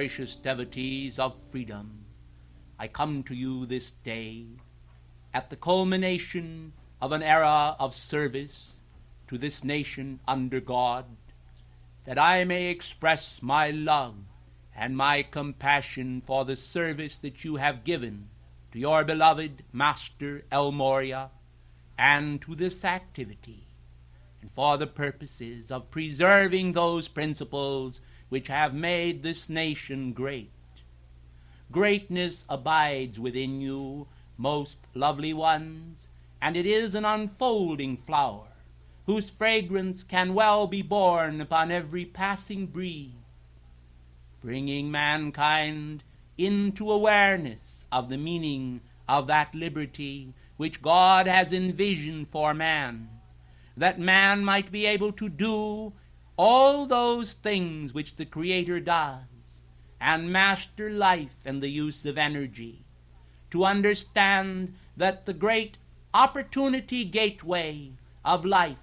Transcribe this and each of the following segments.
gracious devotees of freedom, I come to you this day at the culmination of an era of service to this nation under God, that I may express my love and my compassion for the service that you have given to your beloved Master El Morya and to this activity, and for the purposes of preserving those principles which have made this nation great. Greatness abides within you, most lovely ones, and it is an unfolding flower, whose fragrance can well be borne upon every passing breeze, bringing mankind into awareness of the meaning of that liberty which God has envisioned for man, that man might be able to do all those things which the Creator does, and master life and the use of energy, to understand that the great opportunity gateway of life,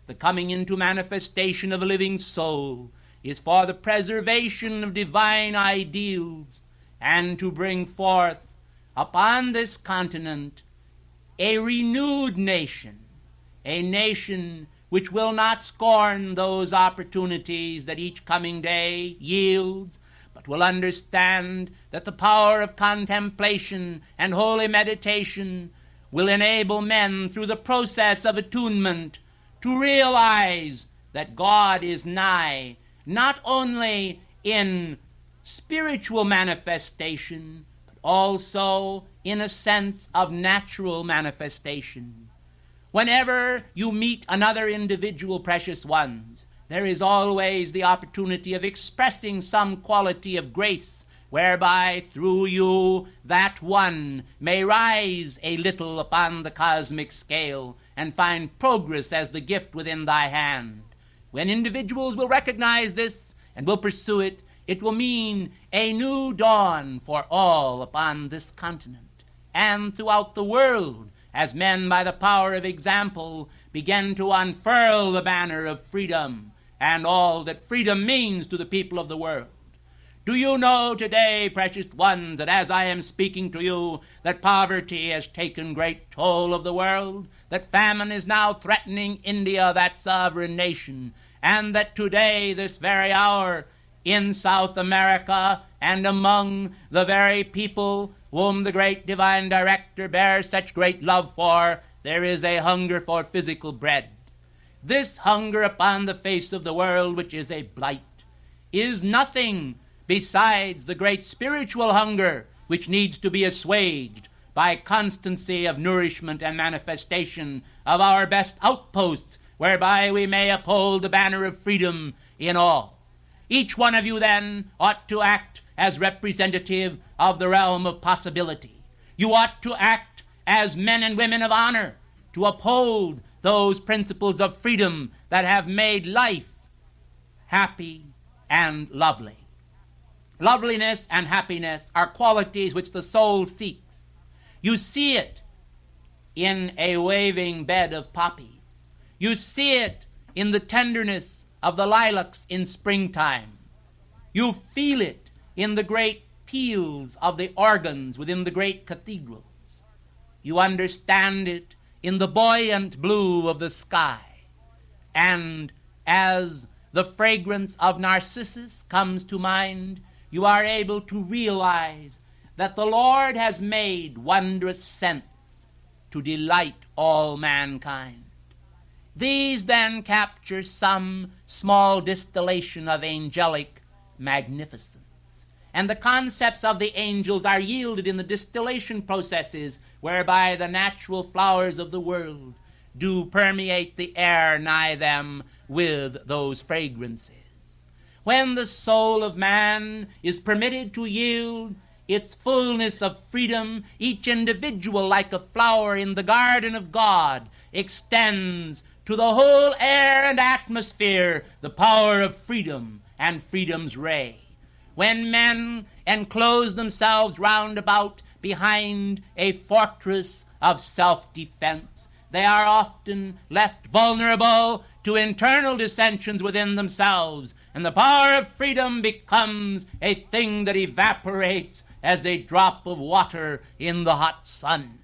the coming into manifestation of a living soul, is for the preservation of divine ideals, and to bring forth upon this continent a renewed nation, a nation which will not scorn those opportunities that each coming day yields, but will understand that the power of contemplation and holy meditation will enable men through the process of attunement to realize that God is nigh, not only in spiritual manifestation, but also in a sense of natural manifestation. Whenever you meet another individual, precious ones, there is always the opportunity of expressing some quality of grace, whereby through you that one may rise a little upon the cosmic scale and find progress as the gift within thy hand. When individuals will recognize this and will pursue it, it will mean a new dawn for all upon this continent and throughout the world, as men by the power of example begin to unfurl the banner of freedom and all that freedom means to the people of the world. Do you know today, precious ones, that as I am speaking to you, that poverty has taken great toll of the world, that famine is now threatening India, that sovereign nation, and that today, this very hour, in South America and among the very people whom the great divine director bears such great love for, there is a hunger for physical bread. This hunger upon the face of the world, which is a blight, is nothing besides the great spiritual hunger which needs to be assuaged by constancy of nourishment and manifestation of our best outposts, whereby we may uphold the banner of freedom in all. Each one of you then ought to act as representative of the realm of possibility. You ought to act as men and women of honor, to uphold those principles of freedom that have made life happy and lovely. Loveliness and happiness are qualities which the soul seeks. You see it in a waving bed of poppies. You see it in the tenderness of the lilacs in springtime. You feel it in the great peals of the organs within the great cathedrals. You understand it in the buoyant blue of the sky. And as the fragrance of narcissus comes to mind, you are able to realize that the Lord has made wondrous scents to delight all mankind. These then capture some small distillation of angelic magnificence. And the concepts of the angels are yielded in the distillation processes whereby the natural flowers of the world do permeate the air nigh them with those fragrances. When the soul of man is permitted to yield its fullness of freedom, each individual, like a flower in the garden of God, extends to the whole air and atmosphere the power of freedom and freedom's ray. When men enclose themselves round about behind a fortress of self-defense, they are often left vulnerable to internal dissensions within themselves, and the power of freedom becomes a thing that evaporates as a drop of water in the hot sun.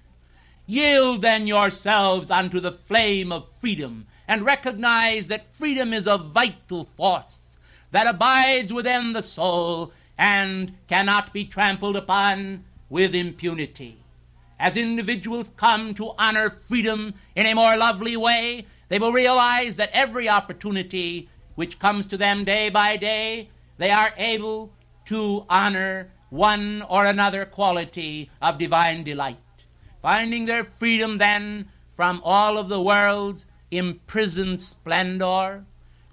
Yield then yourselves unto the flame of freedom, and recognize that freedom is a vital force that abides within the soul and cannot be trampled upon with impunity. As individuals come to honor freedom in a more lovely way, they will realize that every opportunity which comes to them day by day, they are able to honor one or another quality of divine delight, finding their freedom then from all of the world's imprisoned splendor,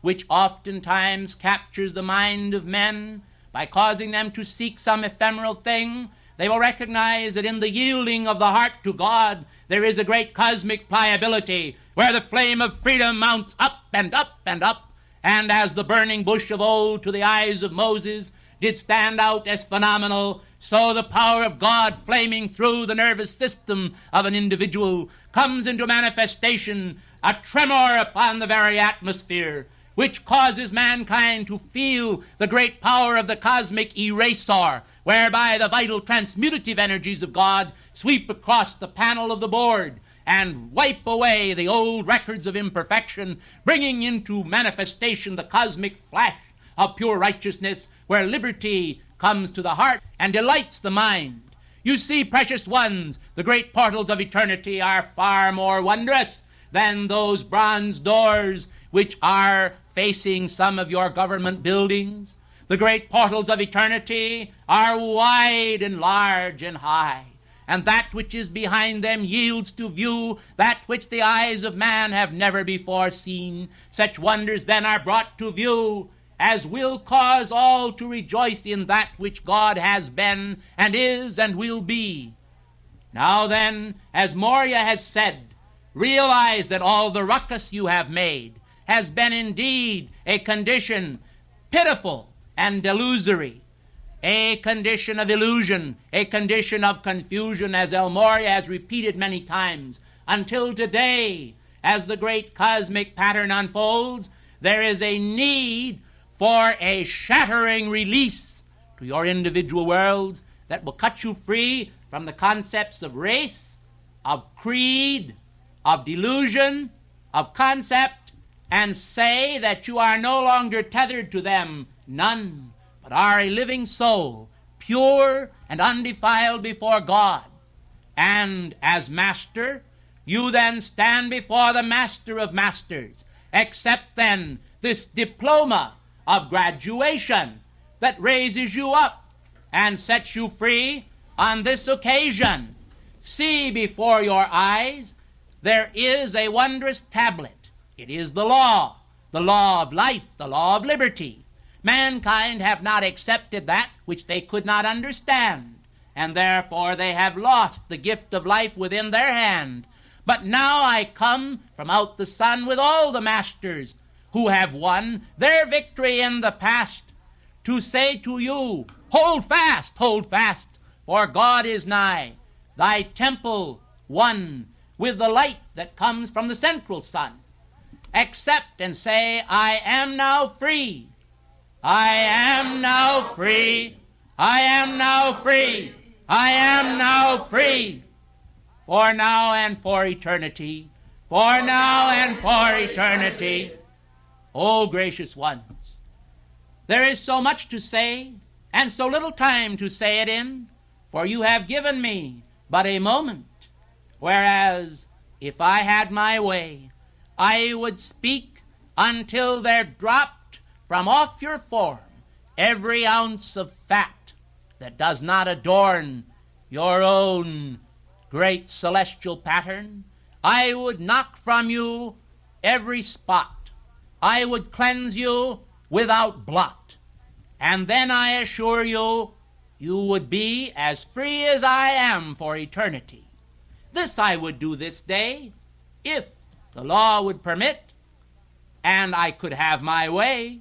which oftentimes captures the mind of men by causing them to seek some ephemeral thing. They will recognize that in the yielding of the heart to God, there is a great cosmic pliability where the flame of freedom mounts up and up and up, and as the burning bush of old to the eyes of Moses did stand out as phenomenal, so the power of God flaming through the nervous system of an individual comes into manifestation, a tremor upon the very atmosphere, which causes mankind to feel the great power of the cosmic eraser, whereby the vital transmutative energies of God sweep across the panel of the board and wipe away the old records of imperfection, bringing into manifestation the cosmic flash of pure righteousness, where liberty comes to the heart and delights the mind. You see, precious ones, the great portals of eternity are far more wondrous than those bronze doors which are facing some of your government buildings. The great portals of eternity are wide and large and high, and that which is behind them yields to view that which the eyes of man have never before seen. Such wonders then are brought to view as will cause all to rejoice in that which God has been and is and will be. Now then, as Moria has said, realize that all the ruckus you have made has been indeed a condition pitiful and delusory, a condition of illusion, a condition of confusion, as El Morya has repeated many times, until today, as the great cosmic pattern unfolds, there is a need for a shattering release to your individual worlds that will cut you free from the concepts of race, of creed, of delusion, of concept, and say that you are no longer tethered to them, none, but are a living soul, pure and undefiled before God. And as master, you then stand before the master of masters. Accept then this diploma of graduation that raises you up and sets you free on this occasion. See before your eyes there is a wondrous tablet. It is the law of life, the law of liberty. Mankind have not accepted that which they could not understand, and therefore they have lost the gift of life within their hand. But now I come from out the sun with all the masters who have won their victory in the past, to say to you, hold fast, for God is nigh, thy temple one with the light that comes from the central sun. Accept and say, I am now free. I am now free. I am now free. I am now free. For now and for eternity. For now and for eternity. O gracious ones, there is so much to say, and so little time to say it in, for you have given me but a moment, whereas if I had my way, I would speak until there dropped from off your form every ounce of fat that does not adorn your own great celestial pattern. I would knock from you every spot. I would cleanse you without blot. And then I assure you, you would be as free as I am for eternity. This I would do this day, if the law would permit, and I could have my way.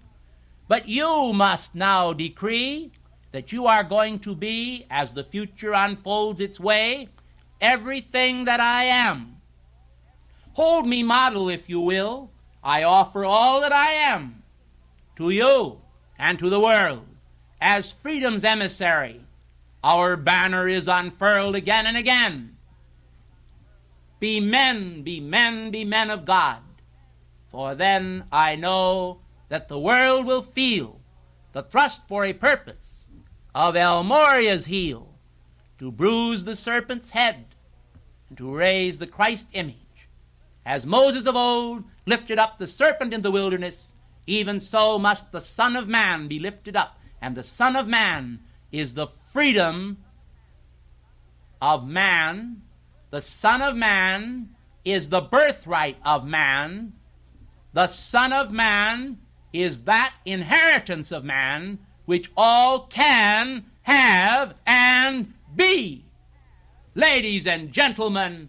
But you must now decree that you are going to be, as the future unfolds its way, everything that I am. Hold me model, if you will. I offer all that I am to you. and to the world. As freedom's emissary, our banner is unfurled again and again. Be men, be men, be men of God, for then I know that the world will feel the thrust for a purpose of El Moriah's heel, to bruise the serpent's head and to raise the Christ image. As Moses of old lifted up the serpent in the wilderness, even so must the Son of Man be lifted up. And the Son of Man is the freedom of man. The Son of Man is the birthright of man. The Son of Man is that inheritance of man which all can have and be. Ladies and gentlemen,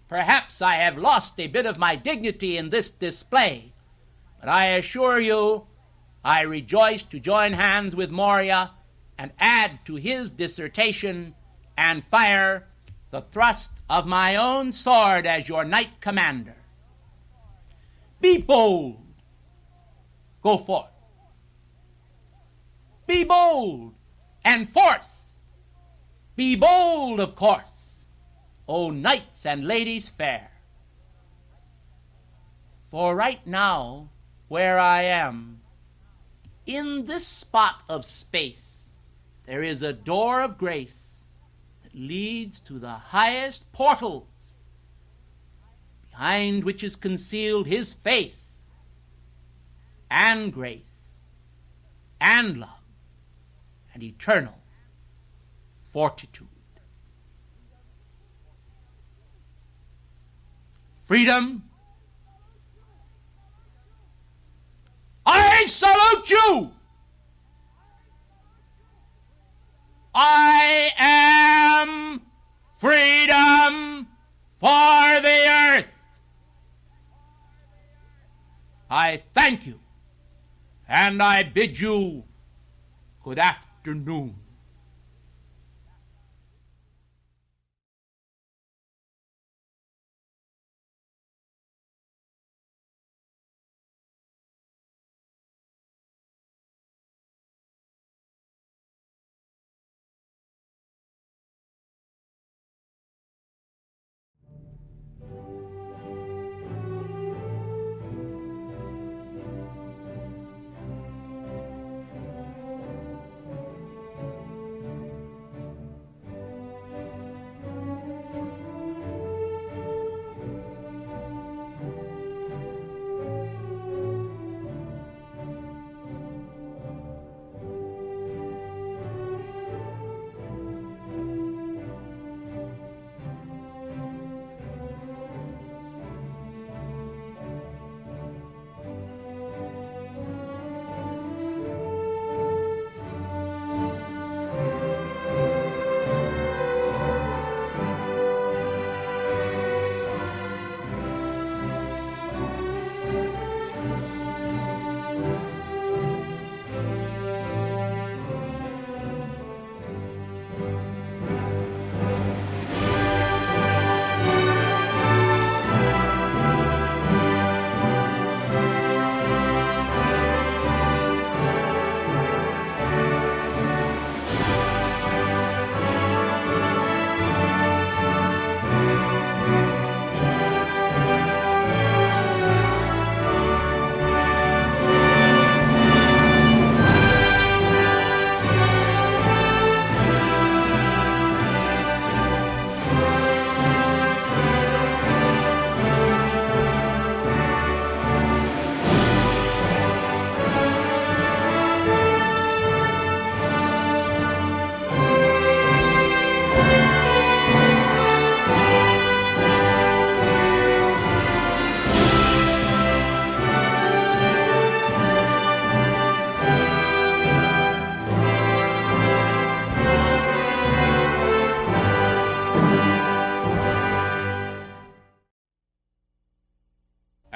perhaps I have lost a bit of my dignity in this display, but I assure you I rejoice to join hands with Moriah and add to his dissertation and fire the thrust of my own sword as your knight commander. Be bold. Go forth. Be bold and force. Be bold, of course, O knights and ladies fair. For right now, where I am, in this spot of space, there is a door of grace that leads to the highest portals, behind which is concealed his face, and grace, and love, and eternal fortitude. Freedom, I salute you. I am freedom for the earth. I thank you, and I bid you good afternoon.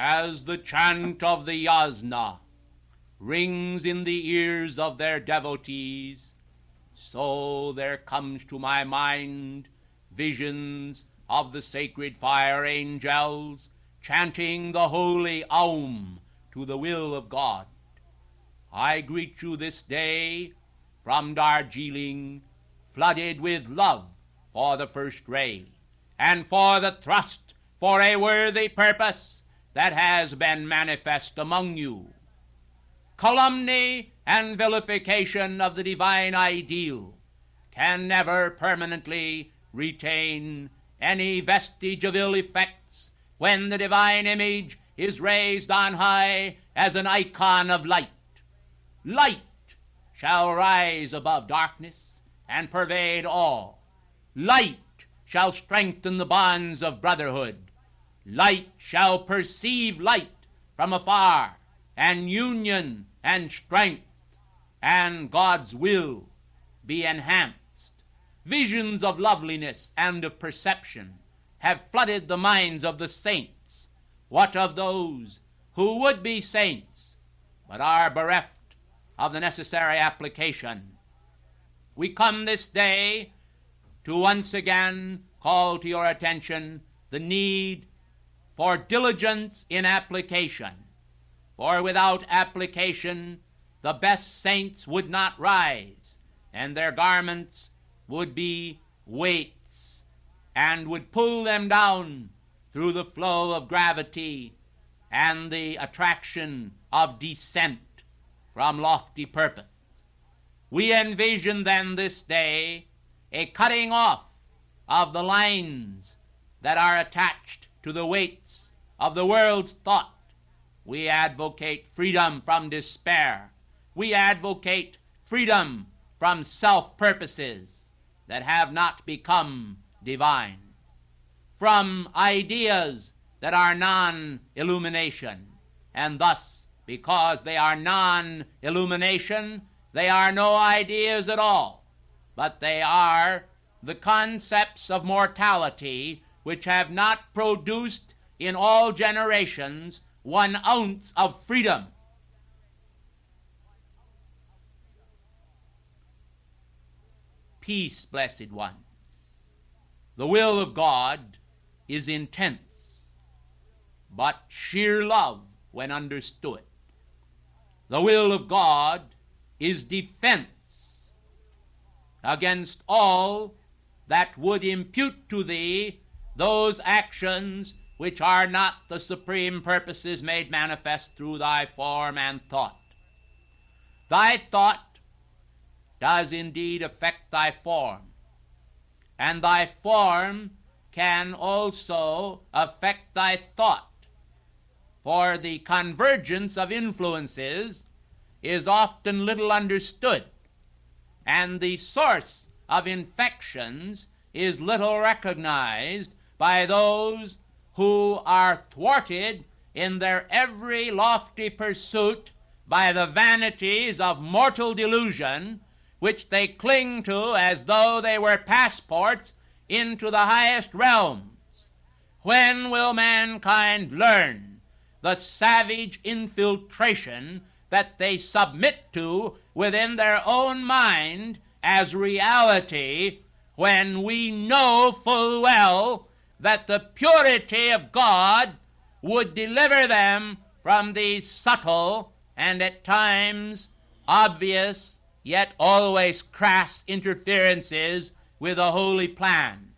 As the chant of the yasna rings in the ears of their devotees, so there comes to my mind visions of the sacred fire angels chanting the holy Aum to the will of God. I greet you this day from Darjeeling, flooded with love for the first ray, and for the thrust for a worthy purpose that has been manifest among you. Calumny and vilification of the divine ideal can never permanently retain any vestige of ill effects when the divine image is raised on high as an icon of light. Light shall rise above darkness and pervade all. Light shall strengthen the bonds of brotherhood. Light shall perceive light from afar, and union and strength and God's will be enhanced. Visions of loveliness and of perception have flooded the minds of the saints. What of those who would be saints but are bereft of the necessary application? We come this day to once again call to your attention the need for diligence in application. For without application, the best saints would not rise, and their garments would be weights, and would pull them down through the flow of gravity and the attraction of descent from lofty purpose. We envision then this day a cutting off of the lines that are attached to the weights of the world's thought. We advocate freedom from despair. We advocate freedom from self-purposes that have not become divine, from ideas that are non-illumination, and thus, because they are non-illumination, they are no ideas at all, but they are the concepts of mortality which have not produced in all generations 1 ounce of freedom. Peace, blessed ones. The will of God is intense, but sheer love when understood. The will of God is defense against all that would impute to thee those actions which are not the supreme purposes made manifest through thy form and thought. Thy thought does indeed affect thy form, and thy form can also affect thy thought, for the convergence of influences is often little understood, and the source of infections is little recognized by those who are thwarted in their every lofty pursuit by the vanities of mortal delusion, which they cling to as though they were passports into the highest realms. When will mankind learn the savage infiltration that they submit to within their own mind as reality, when we know full well that the purity of God would deliver them from these subtle and at times obvious yet always crass interferences with the holy plan?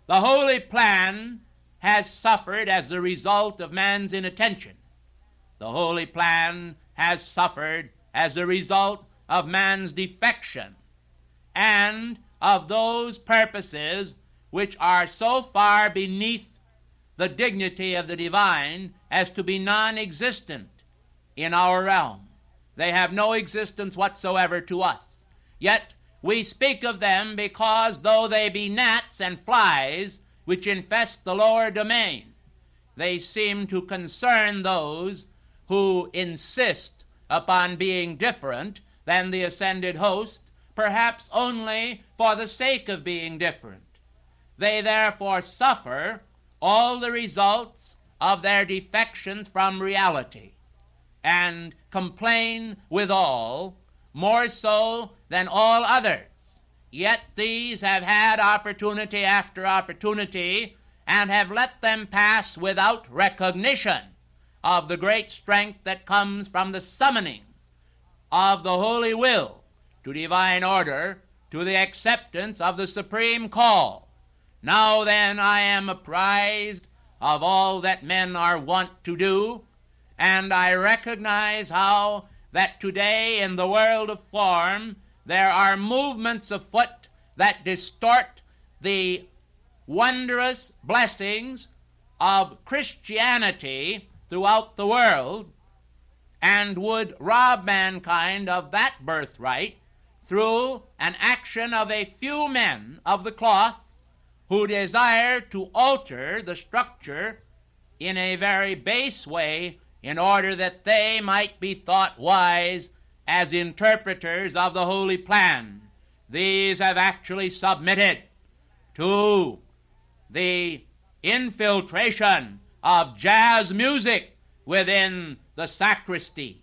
The holy plan has suffered as the result of man's inattention. The holy plan has suffered as the result of man's defection and of those purposes which are so far beneath the dignity of the divine as to be non-existent in our realm. They have no existence whatsoever to us. Yet we speak of them because though they be gnats and flies which infest the lower domain, they seem to concern those who insist upon being different than the ascended host, perhaps only for the sake of being different. They therefore suffer all the results of their defections from reality, and complain withal, more so than all others. Yet these have had opportunity after opportunity, and have let them pass without recognition of the great strength that comes from the summoning of the holy will to divine order, to the acceptance of the supreme call. Now then, I am apprised of all that men are wont to do, and I recognize how that today in the world of form there are movements afoot that distort the wondrous blessings of Christianity throughout the world, and would rob mankind of that birthright through an action of a few men of the cloth who desire to alter the structure in a very base way in order that they might be thought wise as interpreters of the holy plan. These have actually submitted to the infiltration of jazz music within the sacristy.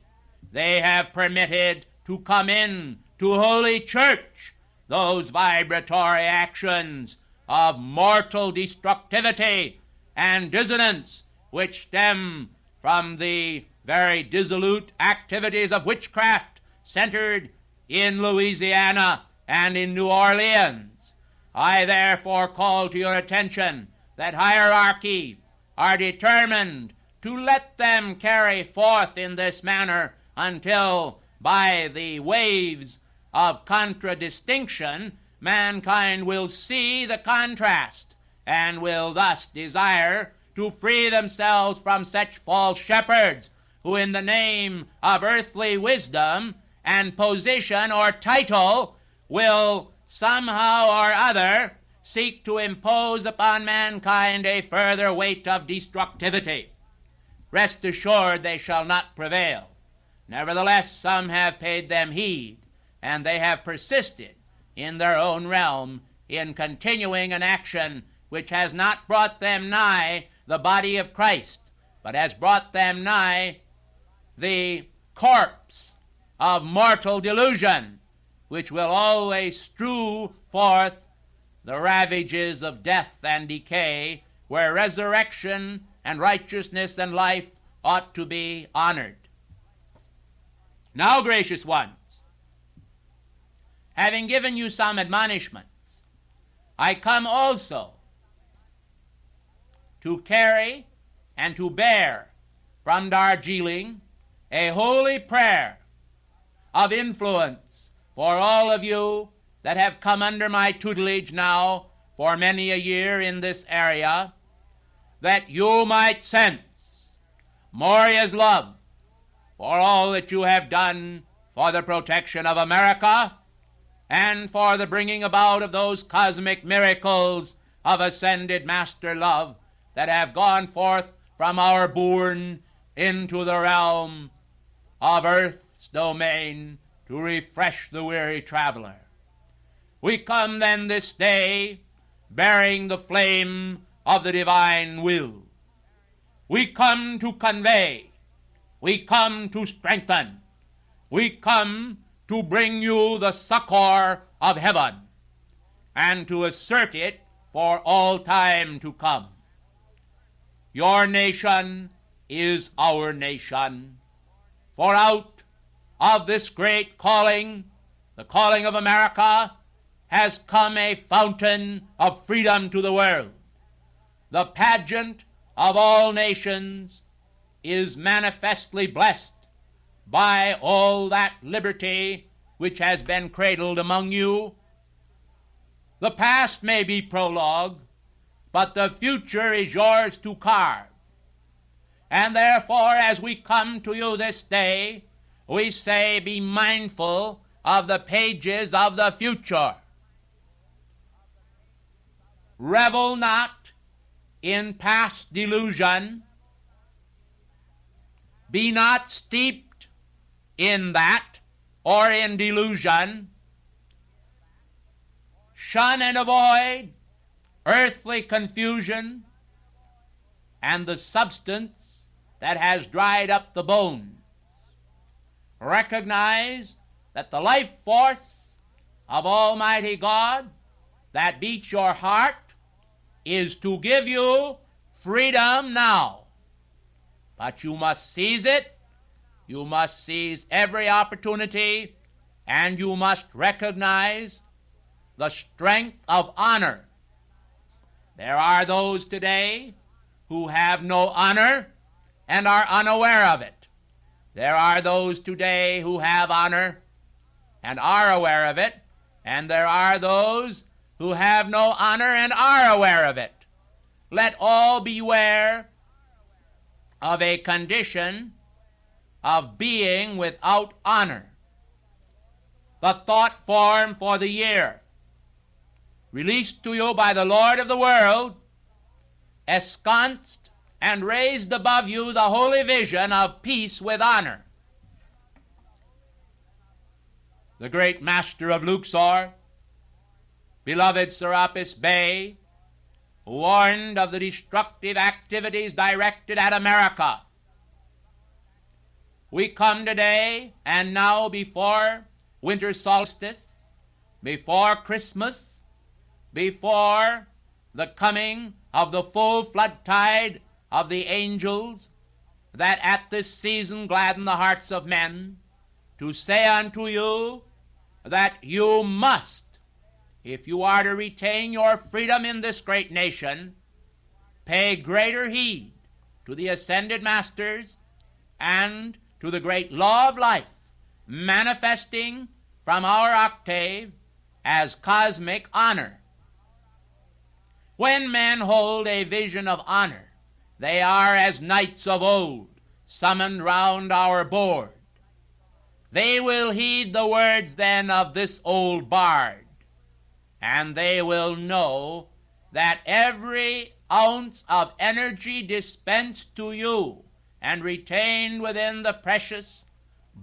They have permitted to come in to Holy Church those vibratory actions of mortal destructivity and dissonance which stem from the very dissolute activities of witchcraft centered in Louisiana and in New Orleans. I therefore call to your attention that hierarchy are determined to let them carry forth in this manner until, by the waves of contradistinction, mankind will see the contrast and will thus desire to free themselves from such false shepherds who, in the name of earthly wisdom and position or title, will somehow or other seek to impose upon mankind a further weight of destructivity. Rest assured they shall not prevail. Nevertheless, some have paid them heed, and they have persisted in their own realm in continuing an action which has not brought them nigh the body of Christ, but has brought them nigh the corpse of mortal delusion, which will always strew forth the ravages of death and decay, where resurrection and righteousness and life ought to be honored. Now, gracious ones, having given you some admonishments, I come also to carry and to bear from Darjeeling a holy prayer of influence for all of you that have come under my tutelage now for many a year in this area, that you might sense Moriah's love for all that you have done for the protection of America and for the bringing about of those cosmic miracles of ascended master love that have gone forth from our bourne into the realm of earth's domain to refresh the weary traveler. We come then this day bearing the flame of the divine will. We come to convey, we come to strengthen, we come to bring you the succor of heaven, and to assert it for all time to come. Your nation is our nation, for out of this great calling, the calling of America, has come a fountain of freedom to the world. The pageant of all nations is manifestly blessed by all that liberty which has been cradled among you. The past may be prologue, but the future is yours to carve. And therefore, as we come to you this day, we say, be mindful of the pages of the future. Revel not in past delusion. Be not steeped in that or in delusion. Shun and avoid earthly confusion and the substance that has dried up the bones. Recognize that the life force of Almighty God that beats your heart is to give you freedom now. But you must seize it. You must seize every opportunity, and you must recognize the strength of honor. There are those today who have no honor and are unaware of it. There are those today who have honor and are aware of it, and there are those who have no honor and are aware of it. Let all beware of a condition of being without honor. The thought form for the year, released to you by the Lord of the world, ensconced and raised above you the holy vision of peace with honor. The great master of Luxor, beloved Serapis Bey, warned of the destructive activities directed at America. We come today and now before winter solstice, before Christmas, before the coming of the full flood tide of the angels that at this season gladden the hearts of men, to say unto you that you must, if you are to retain your freedom in this great nation, pay greater heed to the ascended masters and to the great law of life manifesting from our octave as cosmic honor. When men hold a vision of honor, they are as knights of old, summoned round our board. They will heed the words then of this old bard, and they will know that every ounce of energy dispensed to you and retained within the precious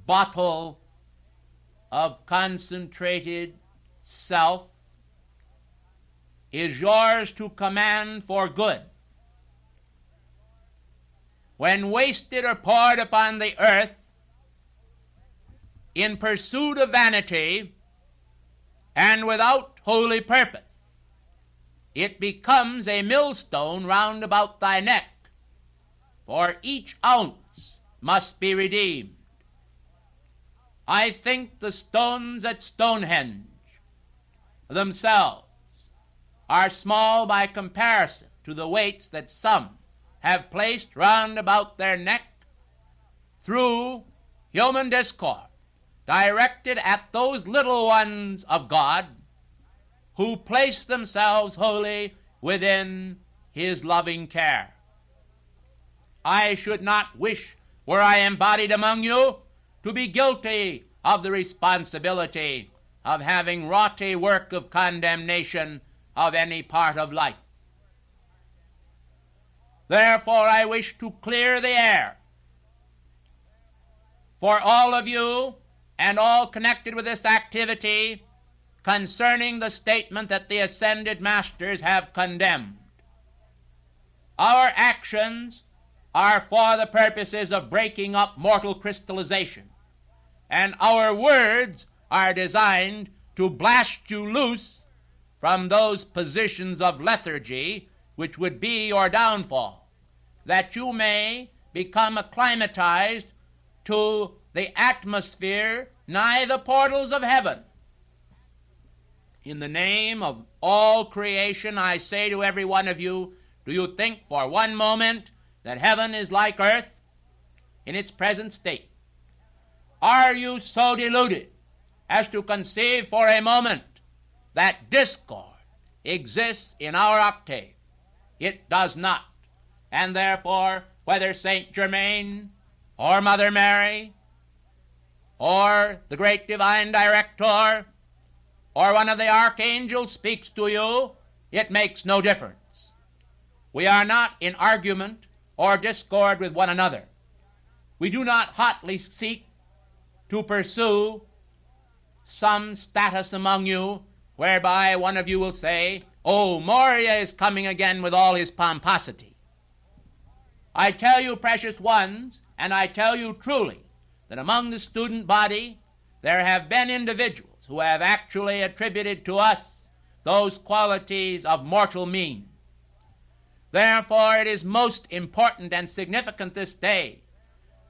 bottle of concentrated self is yours to command for good. When wasted or poured upon the earth in pursuit of vanity and without holy purpose, it becomes a millstone round about thy neck, for each ounce must be redeemed. I think the stones at Stonehenge themselves are small by comparison to the weights that some have placed round about their neck through human discord, directed at those little ones of God who place themselves wholly within his loving care. I should not wish, were I embodied among you, to be guilty of the responsibility of having wrought a work of condemnation of any part of life. Therefore I wish to clear the air for all of you and all connected with this activity concerning the statement that the ascended masters have condemned. Our actions are for the purposes of breaking up mortal crystallization, and our words are designed to blast you loose from those positions of lethargy which would be your downfall, that you may become acclimatized to the atmosphere nigh the portals of heaven. In the name of all creation, I say to every one of you, do you think for one moment that heaven is like earth in its present state? Are you so deluded as to conceive for a moment that discord exists in our octave? It does not. And therefore, whether Saint Germain or Mother Mary or the great divine director or one of the archangels speaks to you, it makes no difference. We are not in argument or discord with one another. We do not hotly seek to pursue some status among you whereby one of you will say, oh, Moria is coming again with all his pomposity. I tell you, precious ones, and I tell you truly, that among the student body there have been individuals who have actually attributed to us those qualities of mortal mean. Therefore, it is most important and significant this day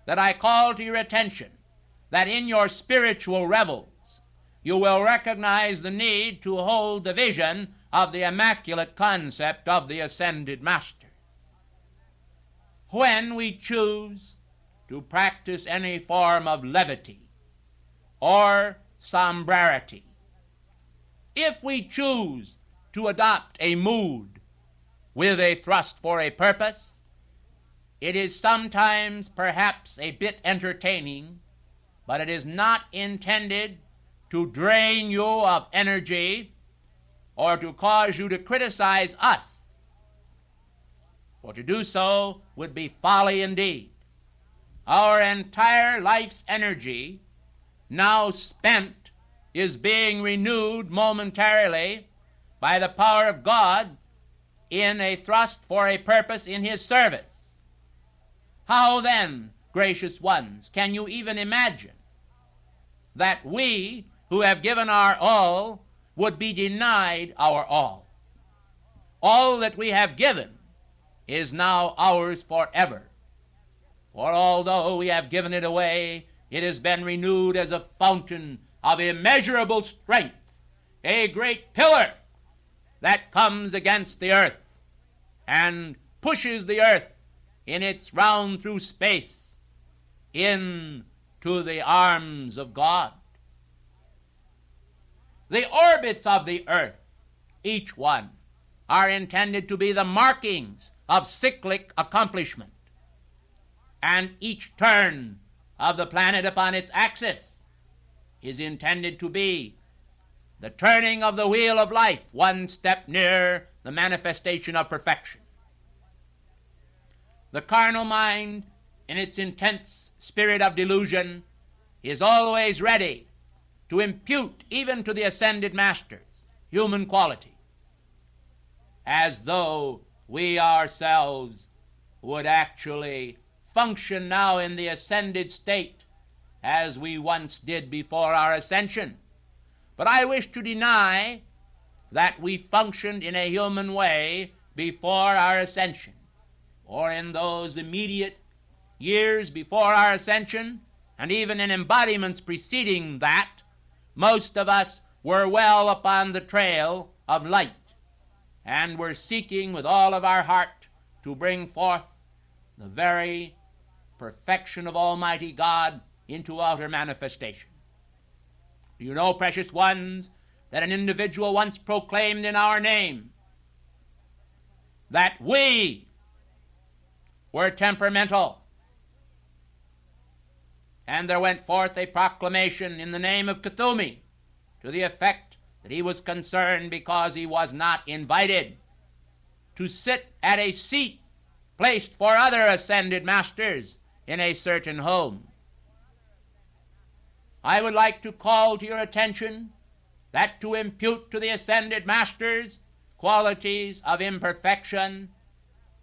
that I call to your attention that in your spiritual revels you will recognize the need to hold the vision of the immaculate concept of the ascended masters. When we choose to practice any form of levity or sombrarity, if we choose to adopt a mood with a thrust for a purpose, it is sometimes perhaps a bit entertaining, but it is not intended to drain you of energy or to cause you to criticize us. For to do so would be folly indeed. Our entire life's energy, now spent, is being renewed momentarily by the power of God in a thrust for a purpose in His service. How then, gracious ones, can you even imagine that we who have given our all would be denied our all? All that we have given is now ours forever. For although we have given it away, it has been renewed as a fountain of immeasurable strength, a great pillar that comes against the earth and pushes the earth in its round through space into the arms of God. The orbits of the earth, each one, are intended to be the markings of cyclic accomplishment, and each turn of the planet upon its axis is intended to be the turning of the wheel of life one step nearer the manifestation of perfection. The carnal mind, in its intense spirit of delusion, is always ready to impute even to the ascended masters human qualities, as though we ourselves would actually function now in the ascended state as we once did before our ascension. But I wish to deny that we functioned in a human way before our ascension, or in those immediate years before our ascension, and even in embodiments preceding that. Most of us were well upon the trail of light, and were seeking with all of our heart to bring forth the very perfection of Almighty God into outer manifestation. Do you know, precious ones, that an individual once proclaimed in our name that we were temperamental? And there went forth a proclamation in the name of Kuthumi to the effect that he was concerned because he was not invited to sit at a seat placed for other ascended masters in a certain home. I would like to call to your attention that to impute to the ascended masters qualities of imperfection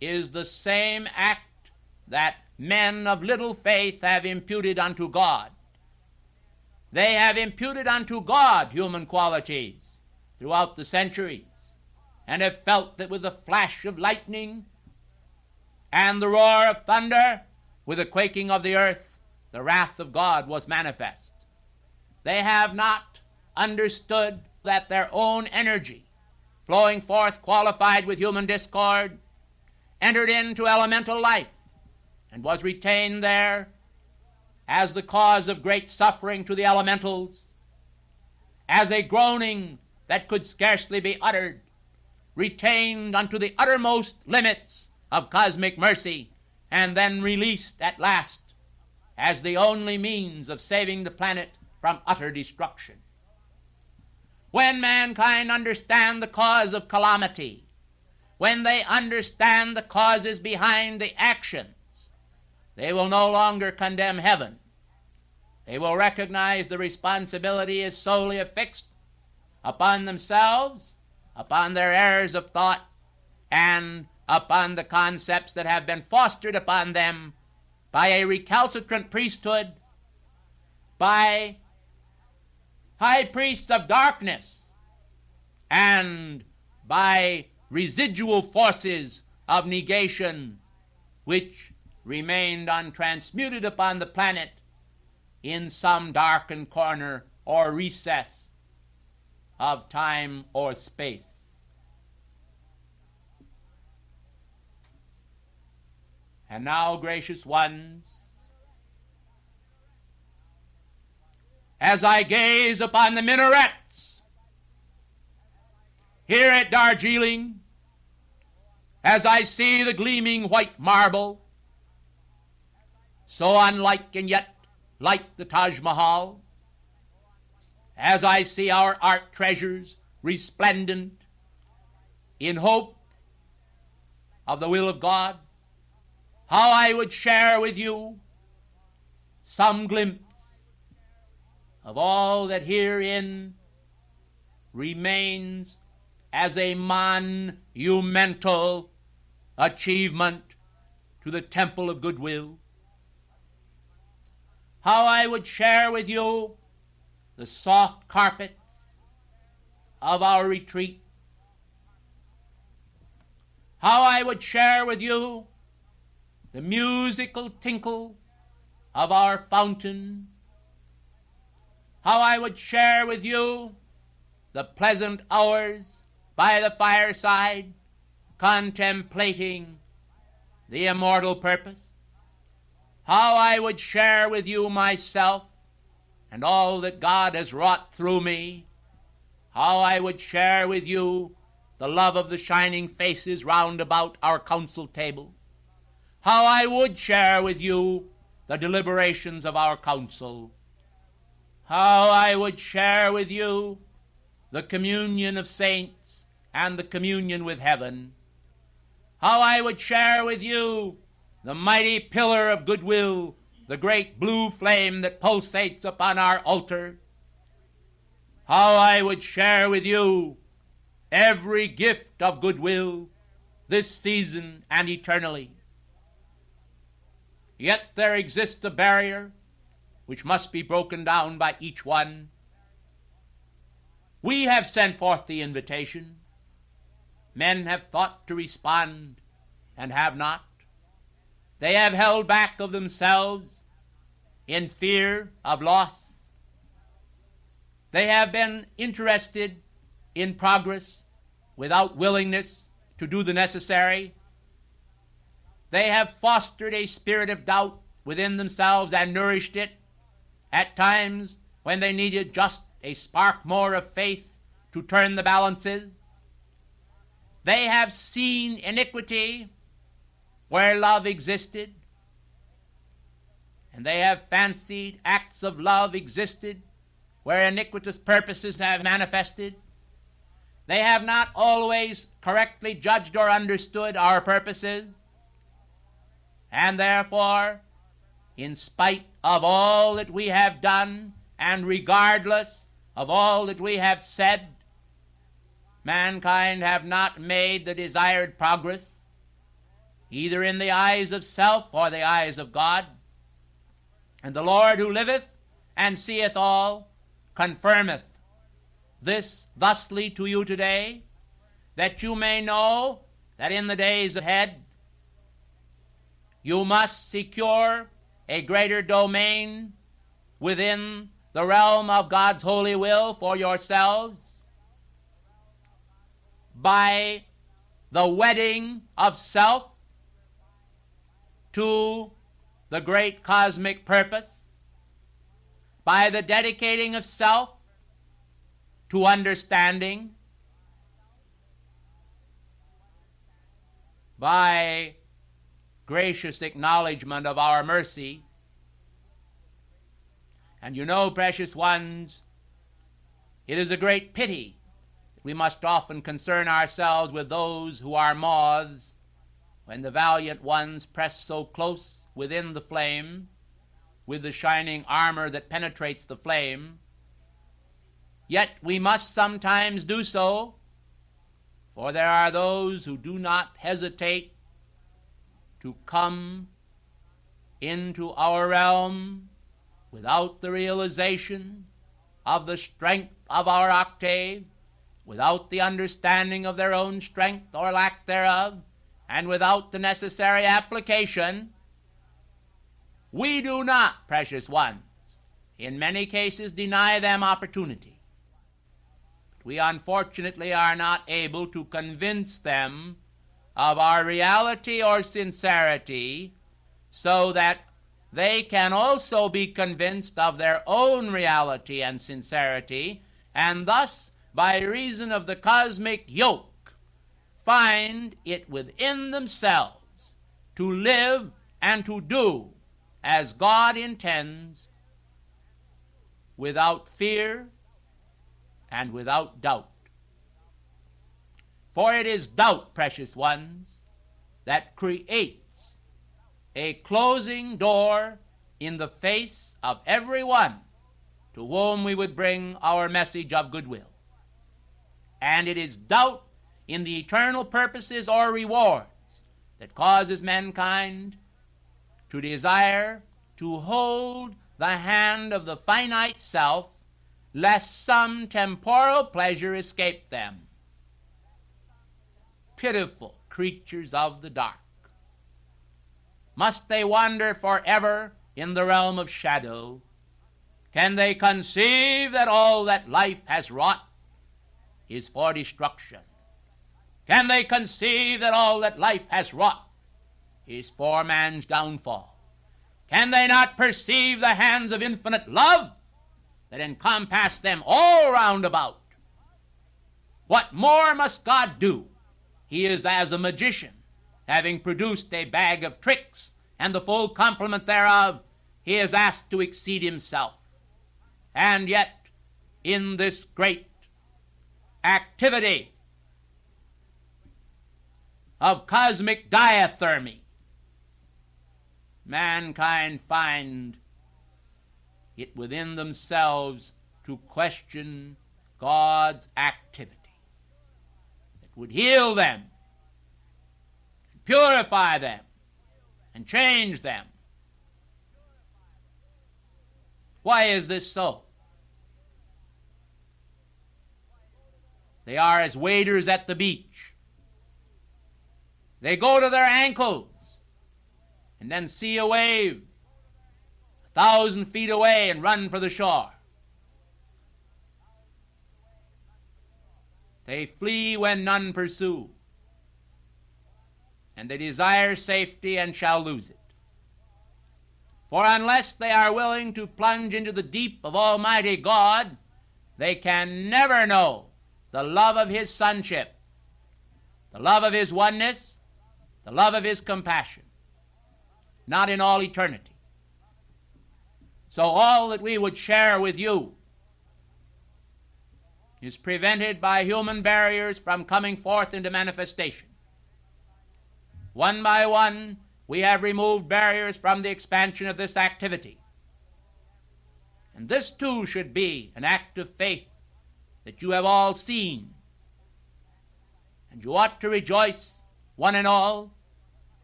is the same act that men of little faith have imputed unto God. They have imputed unto God human qualities throughout the centuries, and have felt that with the flash of lightning and the roar of thunder, with the quaking of the earth, the wrath of God was manifest. They have not understood that their own energy, flowing forth qualified with human discord, entered into elemental life and was retained there as the cause of great suffering to the elementals, as a groaning that could scarcely be uttered, retained unto the uttermost limits of cosmic mercy, and then released at last as the only means of saving the planet from utter destruction. When mankind understand the cause of calamity, when they understand the causes behind the actions, they will no longer condemn heaven. They will recognize the responsibility is solely affixed upon themselves, upon their errors of thought, and upon the concepts that have been fostered upon them by a recalcitrant priesthood, by high priests of darkness, and by residual forces of negation which remained untransmuted upon the planet in some darkened corner or recess of time or space. And now, gracious ones, as I gaze upon the minarets here at Darjeeling, as I see the gleaming white marble, so unlike and yet like the Taj Mahal, as I see our art treasures resplendent in hope of the will of God, how I would share with you some glimpse of all that herein remains as a monumental achievement to the temple of goodwill. How I would share with you the soft carpets of our retreat. How I would share with you the musical tinkle of our fountain. How I would share with you the pleasant hours by the fireside, contemplating the immortal purpose. How I would share with you myself and all that God has wrought through me. How I would share with you the love of the shining faces round about our council table. How I would share with you the deliberations of our council. How I would share with you the communion of saints and the communion with heaven. How I would share with you the mighty pillar of goodwill, the great blue flame that pulsates upon our altar. How I would share with you every gift of goodwill this season and eternally. Yet there exists a barrier which must be broken down by each one. We have sent forth the invitation. Men have thought to respond and have not. They have held back of themselves in fear of loss. They have been interested in progress without willingness to do the necessary. They have fostered a spirit of doubt within themselves and nourished it at times when they needed just a spark more of faith to turn the balances. They have seen iniquity where love existed, and they have fancied acts of love existed where iniquitous purposes have manifested. They have not always correctly judged or understood our purposes, and therefore, in spite of all that we have done, and regardless of all that we have said, mankind have not made the desired progress, either in the eyes of self or the eyes of God. And the Lord who liveth and seeth all confirmeth this thusly to you today, that you may know that in the days ahead you must secure a greater domain within the realm of God's holy will for yourselves by the wedding of self to the great cosmic purpose, by the dedicating of self to understanding, by gracious acknowledgement of our mercy. And you know, precious ones, it is a great pity that we must often concern ourselves with those who are moths when the valiant ones press so close within the flame with the shining armor that penetrates the flame. Yet we must sometimes do so, for there are those who do not hesitate to come into our realm without the realization of the strength of our octave, without the understanding of their own strength or lack thereof, and without the necessary application, we do not, precious ones, in many cases deny them opportunity. But we unfortunately are not able to convince them of our reality or sincerity so that they can also be convinced of their own reality and sincerity, and thus, by reason of the cosmic yoke, find it within themselves to live and to do as God intends, without fear and without doubt. For it is doubt, precious ones, that creates a closing door in the face of everyone to whom we would bring our message of goodwill. And it is doubt in the eternal purposes or rewards that causes mankind to desire to hold the hand of the finite self, lest some temporal pleasure escape them. Pitiful creatures of the dark! Must they wander forever in the realm of shadow? Can they conceive that all that life has wrought is for destruction? Can they conceive that all that life has wrought is for man's downfall? Can they not perceive the hands of infinite love that encompass them all round about? What more must God do? He is as a magician, having produced a bag of tricks and the full complement thereof, he is asked to exceed himself. And yet, in this great activity of cosmic diathermy, mankind find it within themselves to question God's activity that would heal them, purify them, and change them. Why is this so? They are as waders at the beach. They go to their ankles and then see a wave 1,000 feet away and run for the shore. They flee when none pursue, and they desire safety and shall lose it. For unless they are willing to plunge into the deep of Almighty God, they can never know the love of His sonship, the love of His oneness, the love of His compassion, not in all eternity. So all that we would share with you is prevented by human barriers from coming forth into manifestation. One by one, we have removed barriers from the expansion of this activity. And this too should be an act of faith that you have all seen. And you ought to rejoice, one and all,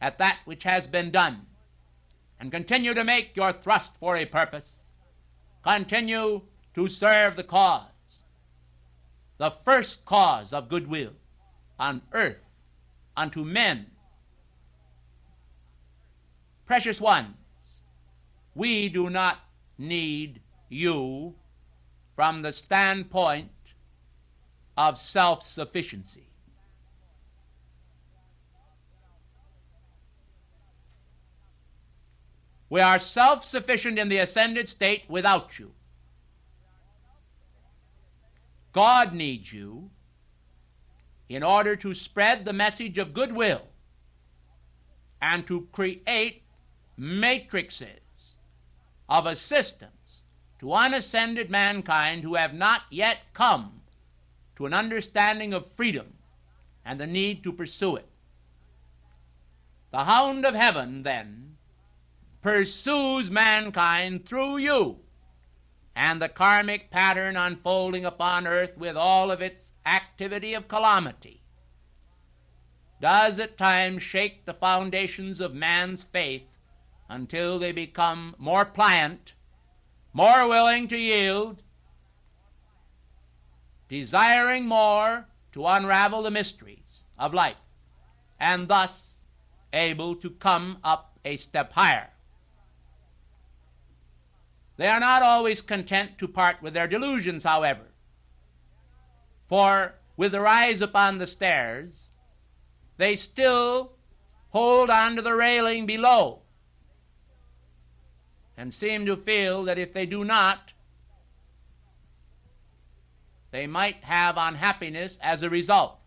at that which has been done, and continue to make your thrust for a purpose. Continue to serve the cause, the first cause of goodwill on earth unto men. Precious ones, we do not need you from the standpoint of self-sufficiency. We are self-sufficient in the ascended state without you. God needs you in order to spread the message of goodwill and to create matrices of assistance to unascended mankind who have not yet come to an understanding of freedom and the need to pursue it. The hound of heaven, then, pursues mankind through you, and the karmic pattern unfolding upon earth with all of its activity of calamity does at times shake the foundations of man's faith until they become more pliant, more willing to yield, desiring more to unravel the mysteries of life, and thus able to come up a step higher. They are not always content to part with their delusions, however, for with their eyes upon the stairs, they still hold on to the railing below and seem to feel that if they do not, they might have unhappiness as a result.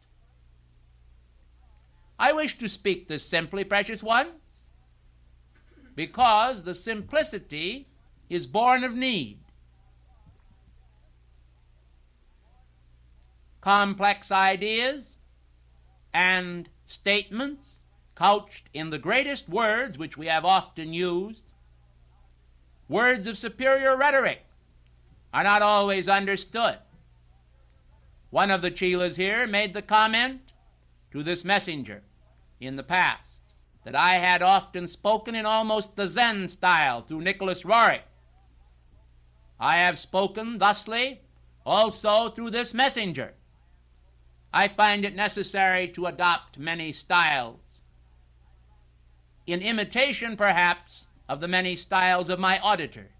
I wish to speak this simply, precious ones, because the simplicity is born of need. Complex ideas and statements couched in the greatest words which we have often used, words of superior rhetoric, are not always understood. One of the Chelas here made the comment to this messenger in the past that I had often spoken in almost the Zen style through Nicholas Roerich. I have spoken thusly also through this messenger. I find it necessary to adopt many styles, in imitation perhaps of the many styles of my auditors,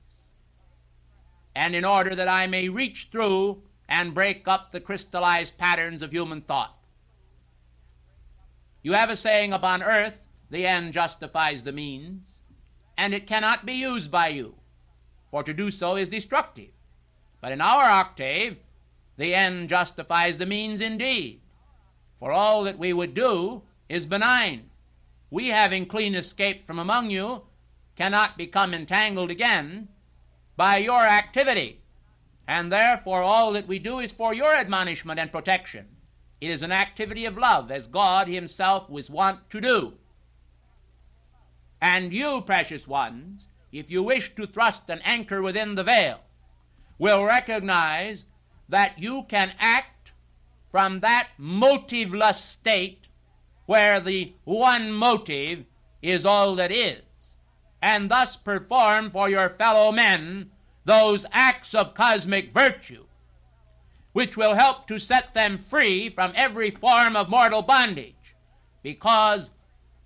and in order that I may reach through and break up the crystallized patterns of human thought. You have a saying upon earth, the end justifies the means, and it cannot be used by you, for to do so is destructive. But in our octave, the end justifies the means indeed, for all that we would do is benign. We, having clean escaped from among you, cannot become entangled again by your activity, and therefore all that we do is for your admonishment and protection. It is an activity of love, as God himself was wont to do. And you, precious ones, if you wish to thrust an anchor within the veil, will recognize that you can act from that motiveless state where the one motive is all that is, and thus perform for your fellow men those acts of cosmic virtue which will help to set them free from every form of mortal bondage, because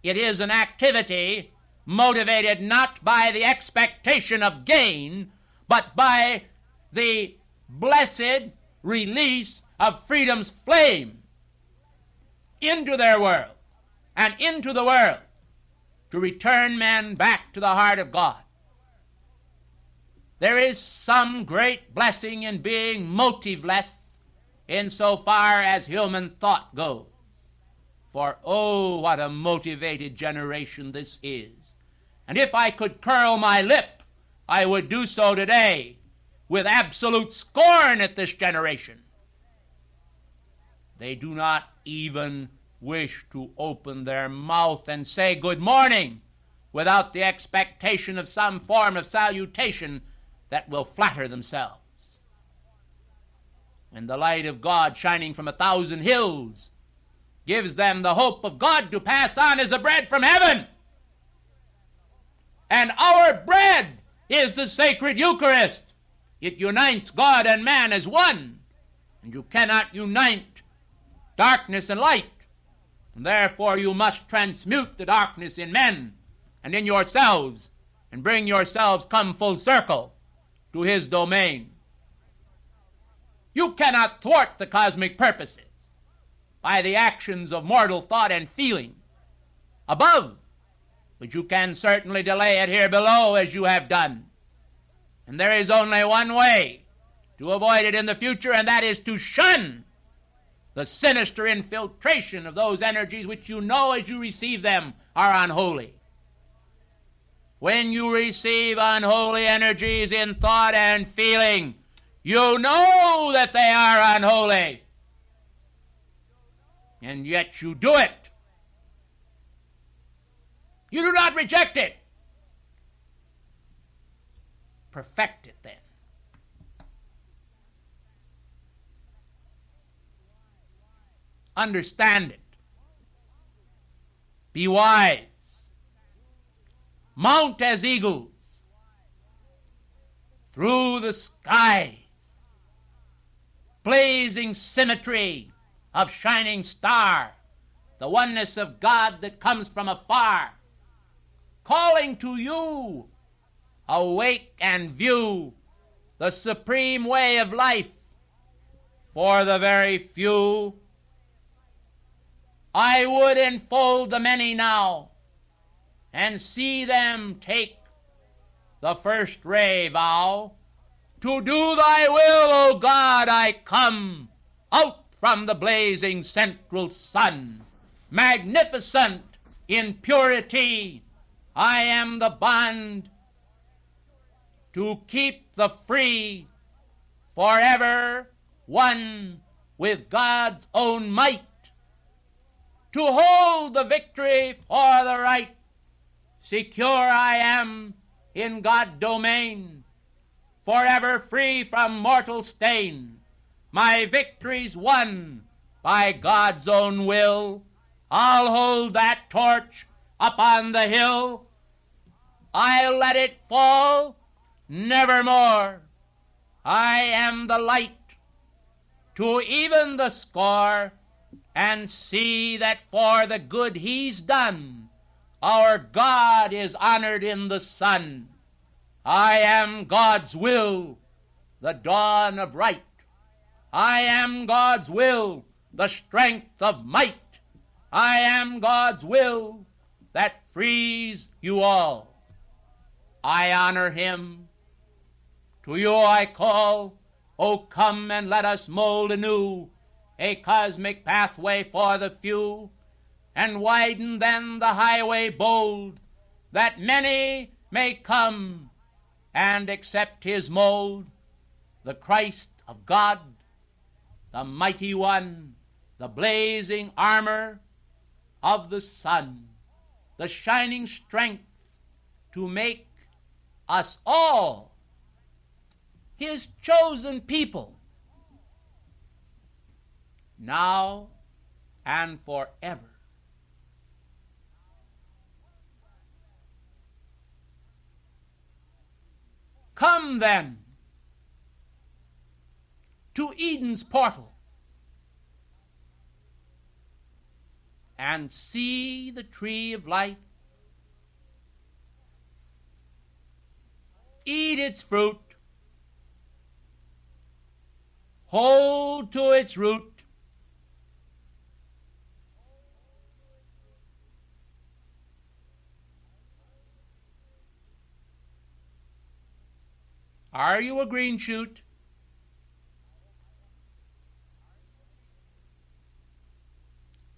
it is an activity motivated not by the expectation of gain, but by the blessed release of freedom's flame into their world and into the world to return men back to the heart of God. There is some great blessing in being motiveless insofar as human thought goes. For oh, what a motivated generation this is. And if I could curl my lip, I would do so today with absolute scorn at this generation. They do not even wish to open their mouth and say good morning without the expectation of some form of salutation that will flatter themselves. And the light of God shining from 1,000 hills gives them the hope of God to pass on as the bread from heaven. And our bread is the sacred Eucharist. It unites God and man as one, and you cannot unite darkness and light. And therefore you must transmute the darkness in men and in yourselves, and bring yourselves come full circle to his domain. You cannot thwart the cosmic purposes by the actions of mortal thought and feeling above, but you can certainly delay it here below as you have done. And there is only one way to avoid it in the future, and that is to shun the sinister infiltration of those energies which you know as you receive them are unholy. When you receive unholy energies in thought and feeling, you know that they are unholy, and yet you do it. You do not reject it. Perfect it then. Understand it. Be wise. Mount as eagles through the skies, blazing symmetry of shining star, the oneness of God that comes from afar, calling to you, awake and view the supreme way of life for the very few. I would enfold the many now and see them take the first ray vow. To do thy will, O God, I come out from the blazing central sun. Magnificent in purity, I am the bond to keep the free forever one with God's own might, to hold the victory for the right. Secure I am in God's domain, forever free from mortal stain. My victory's won by God's own will. I'll hold that torch up on the hill. I'll let it fall nevermore. I am the light to even the score, and see that for the good He's done, our God is honored in the sun. I am God's will, the dawn of right. I am God's will, the strength of might. I am God's will that frees you all. I honor Him. To you I call, O come and let us mold anew a cosmic pathway for the few, and widen then the highway bold, that many may come and accept His mold, the Christ of God, the mighty one, the blazing armor of the sun, the shining strength to make us all His chosen people, now and forever. Come then to Eden's portal and see the tree of life. Eat its fruit, hold to its root, Are you a green shoot?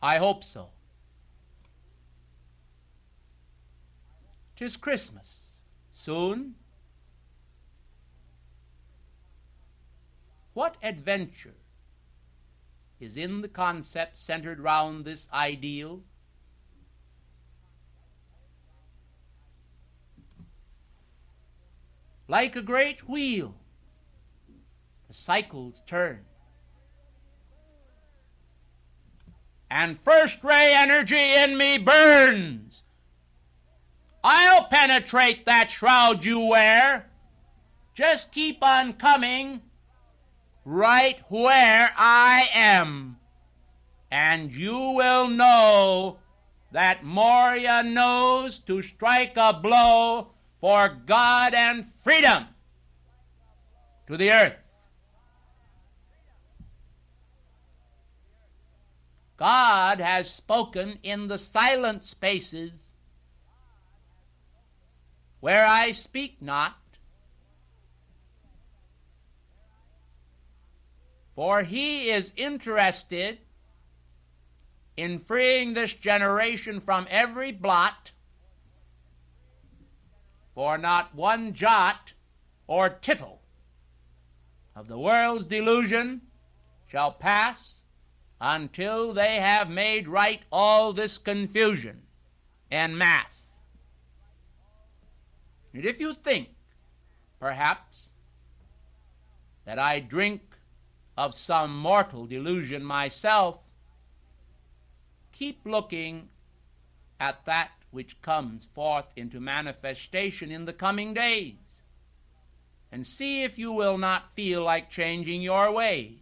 I hope so. 'Tis Christmas soon. What adventure is in the concept centered round this ideal? Like a great wheel, the cycles turn, and first-ray energy in me burns. I'll penetrate that shroud you wear. Just keep on coming right where I am, and you will know that Moria knows to strike a blow for God and freedom to the earth. God has spoken in the silent spaces where I speak not, for He is interested in freeing this generation from every blot, for not one jot or tittle of the world's delusion shall pass until they have made right all this confusion en masse. And if you think, perhaps, that I drink of some mortal delusion myself, keep looking at that which comes forth into manifestation in the coming days, and see if you will not feel like changing your ways.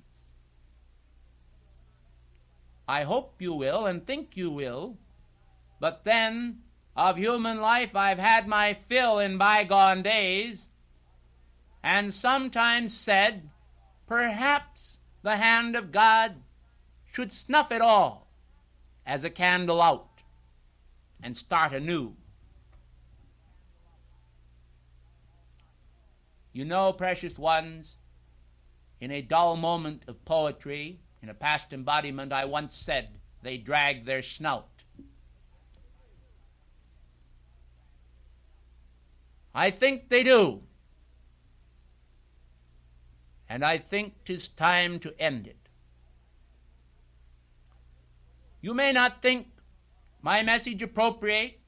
I hope you will and think you will. But then, of human life I've had my fill in bygone days, and sometimes said, perhaps the hand of God should snuff it all as a candle out and start anew. You know, precious ones, in a dull moment of poetry, in a past embodiment, I once said they dragged their snout. I think they do. And I think 'tis time to end it. You may not think my message appropriate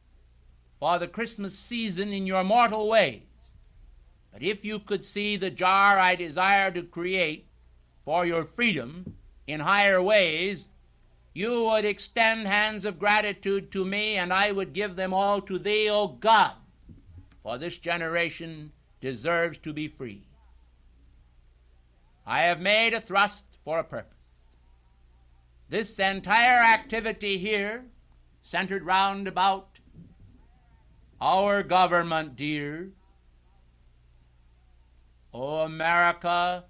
for the Christmas season in your mortal ways, but if you could see the jar I desire to create for your freedom in higher ways, you would extend hands of gratitude to me, and I would give them all to thee, O God, for this generation deserves to be free. I have made a thrust for a purpose. This entire activity here, centered round about our government, dear, O America,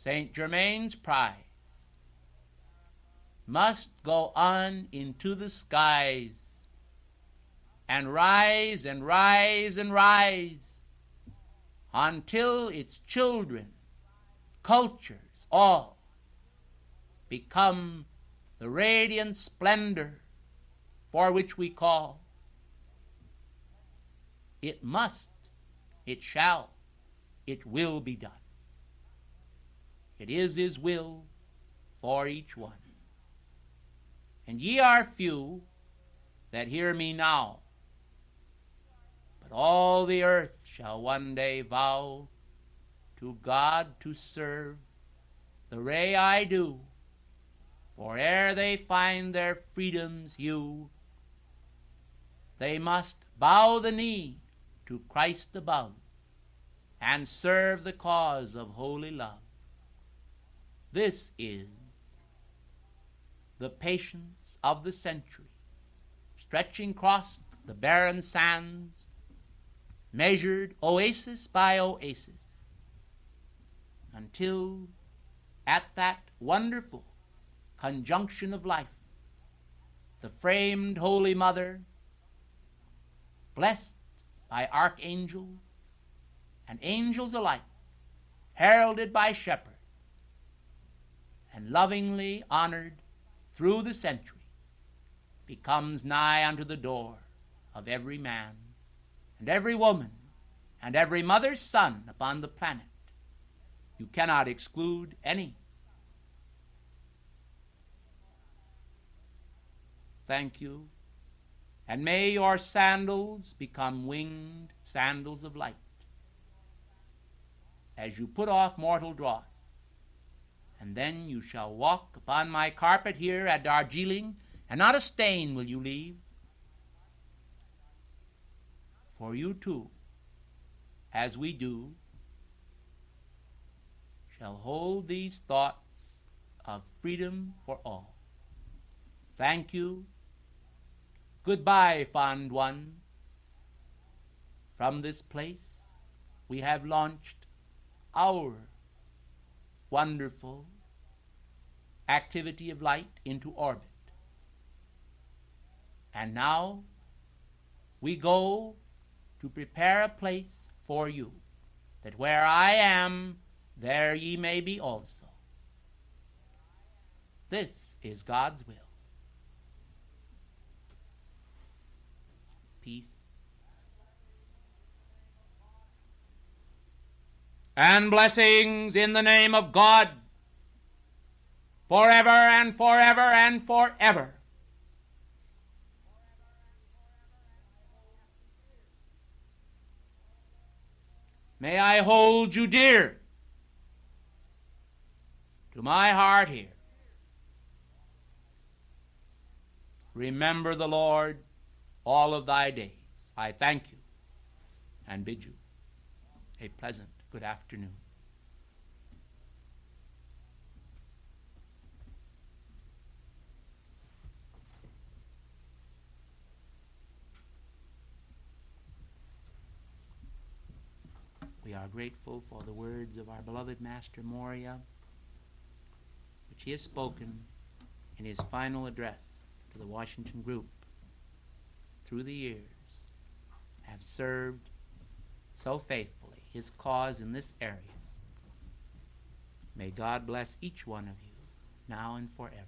St. Germain's prize, must go on into the skies and rise and rise and rise until its children, cultures, all become the radiant splendor for which we call. It must, it shall, it will be done. It is His will for each one. And ye are few that hear me now, but all the earth shall one day vow to God to serve the way I do, for ere they find their freedom's hue, they must bow the knee to Christ above and serve the cause of holy love. This is the patience of the centuries, stretching across the barren sands, measured oasis by oasis, until at that wonderful conjunction of life, the framed Holy Mother, blessed by archangels and angels alike, heralded by shepherds, and lovingly honored through the centuries, becomes nigh unto the door of every man and every woman and every mother's son upon the planet. You cannot exclude any. Thank you, and may your sandals become winged sandals of light as you put off mortal dross, and then you shall walk upon my carpet here at Darjeeling, and not a stain will you leave. For you too, as we do, shall hold these thoughts of freedom for all. Thank you. Goodbye, fond ones. From this place we have launched our wonderful activity of light into orbit. And now we go to prepare a place for you, that where I am, there ye may be also. This is God's will. Peace and blessings in the name of God, forever and forever and forever. May I hold you dear to my heart here. Remember the Lord all of thy days. I thank you and bid you a pleasant good afternoon. We are grateful for the words of our beloved Master Moria, which he has spoken in his final address to the Washington group. Through the years, have served so faithfully his cause in this area. May God bless each one of you, now and forever.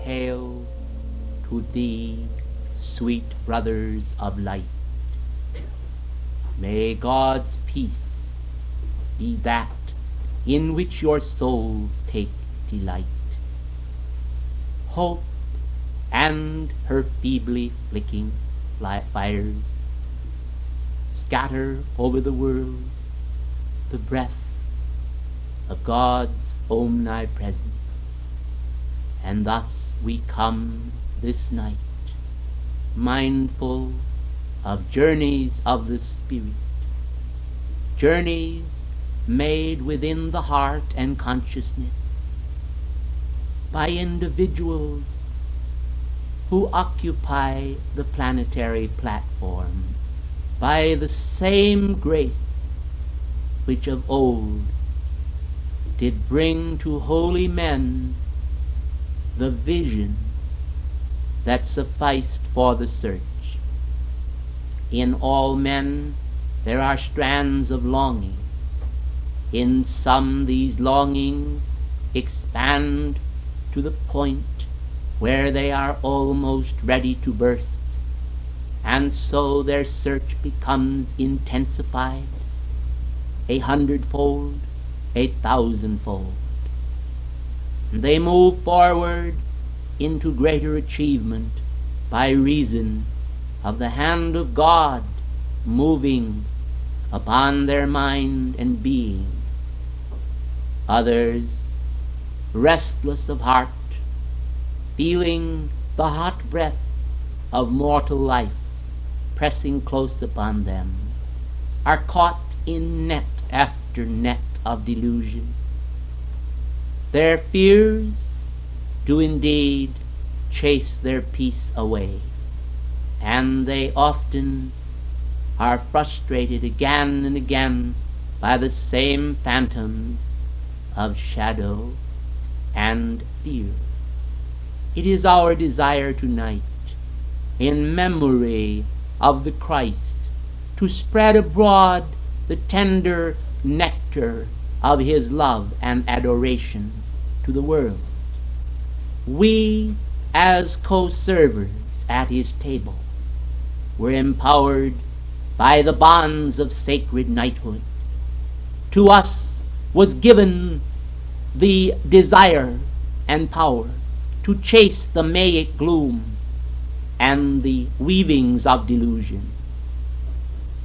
Hail to thee, sweet brothers of light. May God's peace be that in which your souls take delight. Hope and her feebly flicking fires scatter over the world the breath of God's omnipresence. And thus we come this night, mindful of journeys of the Spirit, journeys made within the heart and consciousness by individuals who occupy the planetary platform by the same grace which of old did bring to holy men the vision that sufficed for the search. In all men there are strands of longing. In some these longings expand to the point where they are almost ready to burst, and so their search becomes intensified, 100-fold, 1,000-fold. They move forward into greater achievement by reason of the hand of God moving upon their mind and being. Others, restless of heart, feeling the hot breath of mortal life pressing close upon them, are caught in net after net of delusion. Their fears do indeed chase their peace away, and they often are frustrated again and again by the same phantoms of shadow and fear. It is our desire tonight, in memory of the Christ, to spread abroad the tender nectar of his love and adoration to the world. We, as co-servers at his table, were empowered by the bonds of sacred knighthood. To us was given the desire and power to chase the Mayic gloom and the weavings of delusion,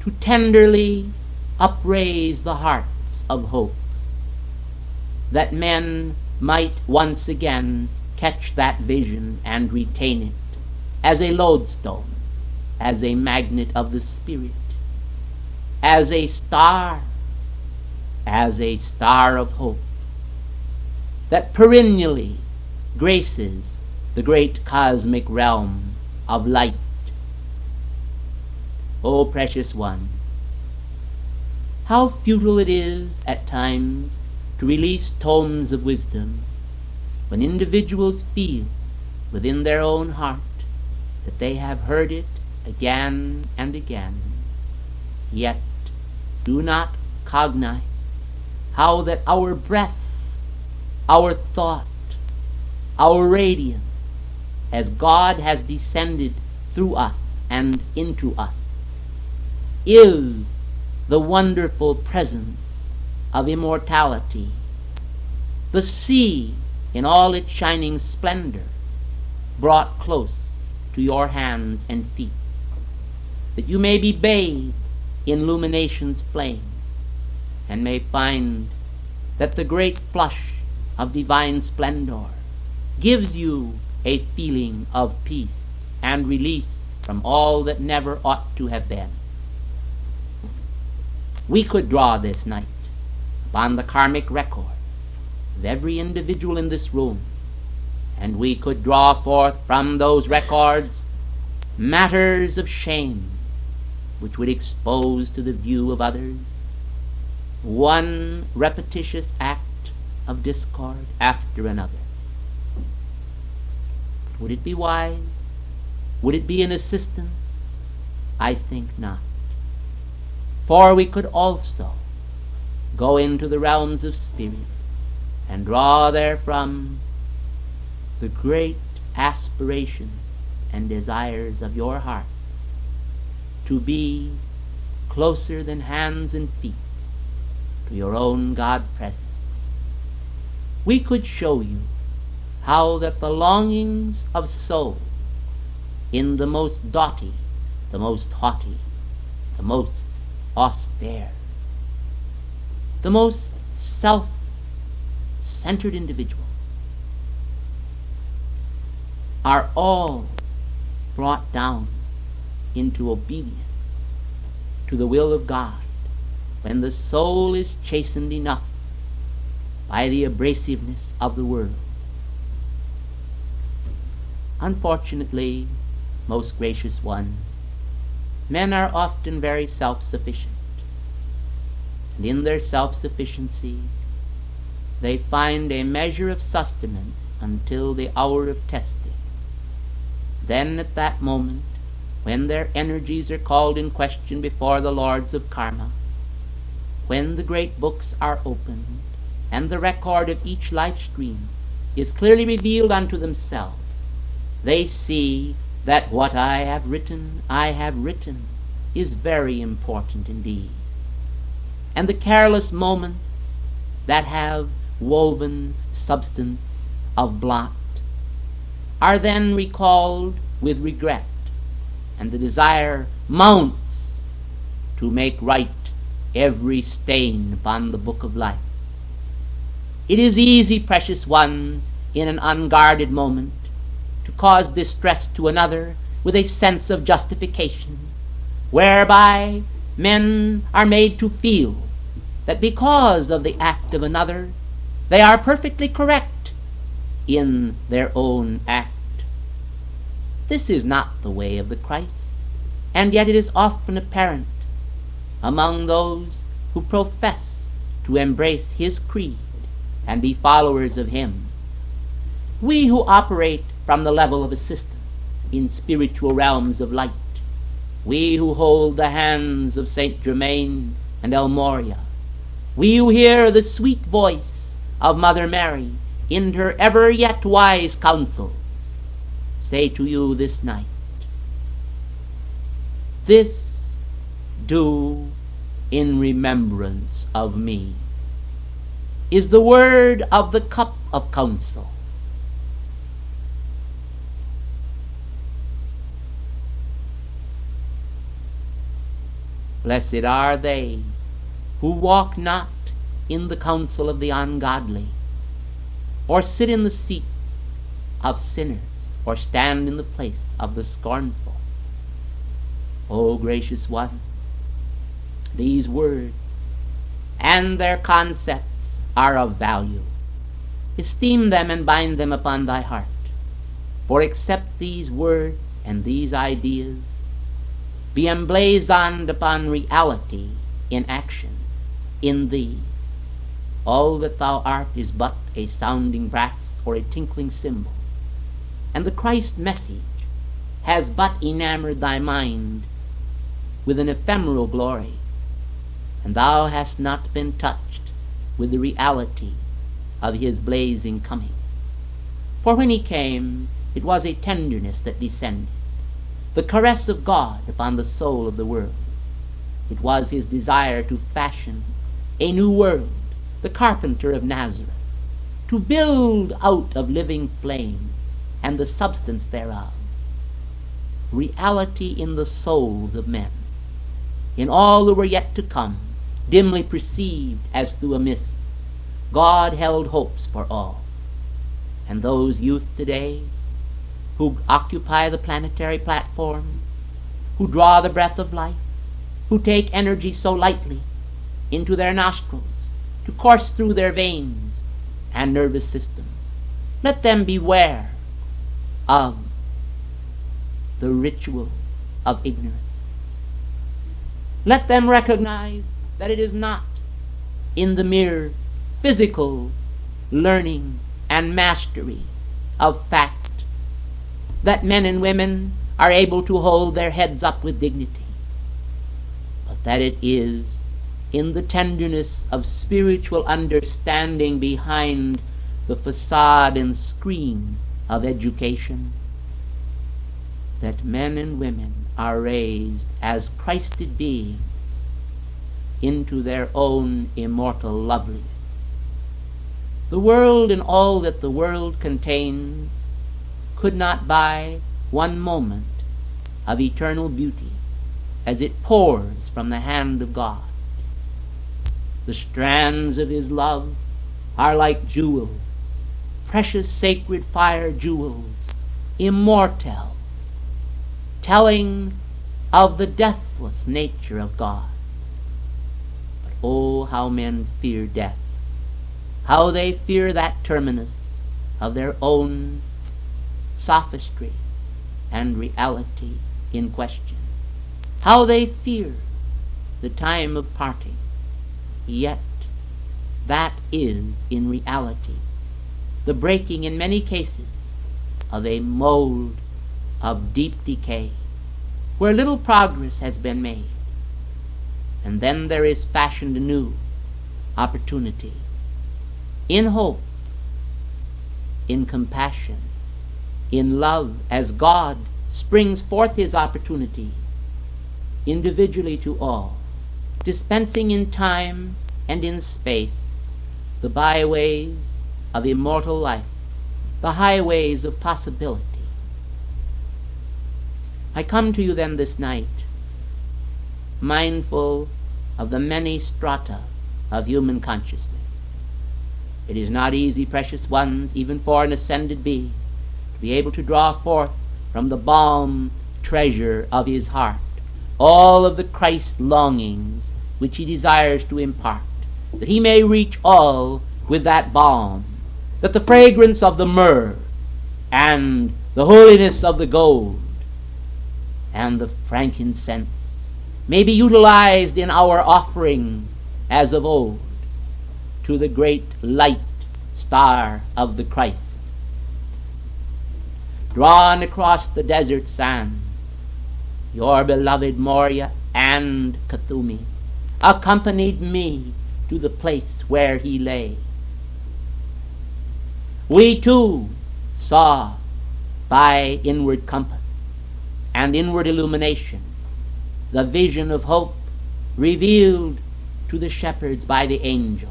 to tenderly upraise the hearts of hope, that men might once again catch that vision and retain it as a lodestone, as a magnet of the spirit, as a star of hope that perennially graces the great cosmic realm of light. O precious one, how futile it is at times to release tomes of wisdom when individuals feel within their own heart that they have heard it again and again, yet do not cognize how that our breath, our thought, our radiance, as God has descended through us and into us, is the wonderful presence of immortality, the sea in all its shining splendor brought close to your hands and feet, that you may be bathed in illumination's flame, and may find that the great flush of divine splendor gives you a feeling of peace and release from all that never ought to have been. We could draw this night upon the karmic records of every individual in this room, and we could draw forth from those records matters of shame which would expose to the view of others one repetitious act of discord after another. Would it be wise? Would it be an assistance? I think not. For we could also go into the realms of spirit and draw therefrom the great aspirations and desires of your hearts to be closer than hands and feet to your own God presence. We could show you how that the longings of soul in the most doughty, the most haughty, the most austere, the most self-centered individual are all brought down into obedience to the will of God when the soul is chastened enough by the abrasiveness of the world. Unfortunately, most gracious one, men are often very self-sufficient, and in their self-sufficiency they find a measure of sustenance until the hour of testing. Then at that moment, when their energies are called in question before the lords of karma, when the great books are opened, and the record of each life stream is clearly revealed unto themselves, they see that what I have written is very important indeed. And the careless moments that have woven substance of blot are then recalled with regret, and the desire mounts to make right every stain upon the book of life. It is easy, precious ones, in an unguarded moment, to cause distress to another with a sense of justification, whereby men are made to feel that because of the act of another, they are perfectly correct in their own act. This is not the way of the Christ, and yet it is often apparent among those who profess to embrace his creed and be followers of him. We who operate from the level of assistance in spiritual realms of light, we who hold the hands of Saint Germain and El Moria, we who hear the sweet voice of Mother Mary in her ever yet wise counsels, say to you this night, this do in remembrance of me, is the word of the cup of counsel. Blessed are they who walk not in the counsel of the ungodly, or sit in the seat of sinners, or stand in the place of the scornful. O gracious ones, these words and their concepts are of value. Esteem them and bind them upon thy heart, for except these words and these ideas be emblazoned upon reality in action in thee, all that thou art is but a sounding brass or a tinkling cymbal, and the Christ message has but enamored thy mind with an ephemeral glory, and thou hast not been touched with the reality of his blazing coming. For when he came, it was a tenderness that descended, the caress of God upon the soul of the world. It was his desire to fashion a new world, the carpenter of Nazareth, to build out of living flame and the substance thereof reality in the souls of men, in all who were yet to come, dimly perceived as through a mist. God held hopes for all. And those youth today who occupy the planetary platform, who draw the breath of life, who take energy so lightly into their nostrils to course through their veins and nervous system, let them beware of the ritual of ignorance. Let them recognize that it is not in the mere physical learning and mastery of fact that men and women are able to hold their heads up with dignity, but that it is in the tenderness of spiritual understanding behind the facade and screen of education that men and women are raised as Christed beings into their own immortal loveliness. The world and all that the world contains could not buy one moment of eternal beauty as it pours from the hand of God. The strands of his love are like jewels, precious sacred fire jewels, immortals, telling of the deathless nature of God. But oh, how men fear death, how they fear that terminus of their own sophistry and reality in question. How they fear the time of parting. Yet that is in reality the breaking in many cases of a mold of deep decay where little progress has been made, and then there is fashioned anew opportunity in hope, in compassion, in love, as God springs forth his opportunity individually to all, dispensing in time and in space the byways of immortal life, the highways of possibility. I come to you then this night, mindful of the many strata of human consciousness. It is not easy, precious ones, even for an ascended being, to be able to draw forth from the balm treasure of his heart all of the Christ longings which he desires to impart, that he may reach all with that balm, that the fragrance of the myrrh and the holiness of the gold and the frankincense may be utilized in our offering as of old to the great light star of the Christ. Drawn across the desert sands, your beloved Moria and Kathumi accompanied me to the place where he lay. We too saw by inward compass and inward illumination the vision of hope revealed to the shepherds by the angel.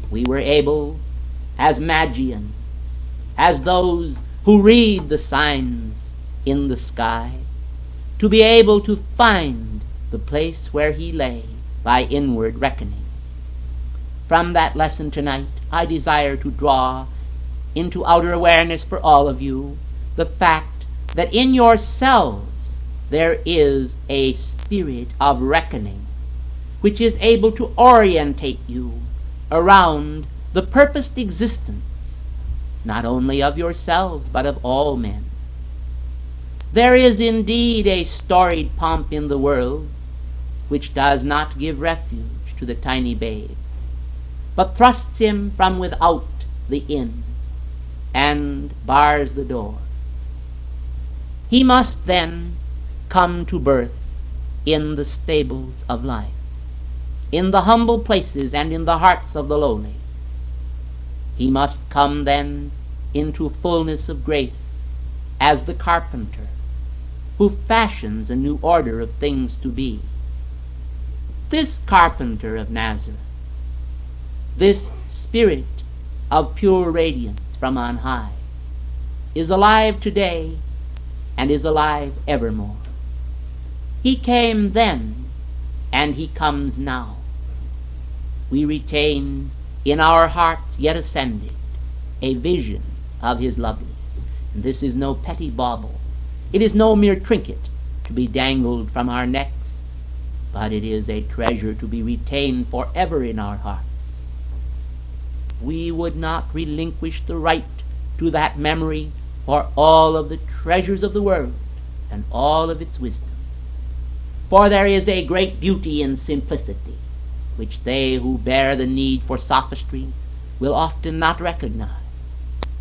We were able, as Magians, as those who read the signs in the sky, to be able to find the place where he lay by inward reckoning. From that lesson tonight, I desire to draw into outer awareness for all of you the fact that in yourselves there is a spirit of reckoning which is able to orientate you around the purposed existence not only of yourselves but of all men. There is indeed a storied pomp in the world which does not give refuge to the tiny babe, but thrusts him from without the inn and bars the door. He must then come to birth in the stables of life, in the humble places and in the hearts of the lowly. He must come then into fullness of grace as the carpenter who fashions a new order of things to be. This carpenter of Nazareth, this spirit of pure radiance from on high, is alive today and is alive evermore. He came then and he comes now. We retain in our hearts yet ascended a vision of his loveliness. And this is no petty bauble. It is no mere trinket to be dangled from our necks, but it is a treasure to be retained forever in our hearts. We would not relinquish the right to that memory for all of the treasures of the world and all of its wisdom. For there is a great beauty in simplicity, which they who bear the need for sophistry will often not recognize,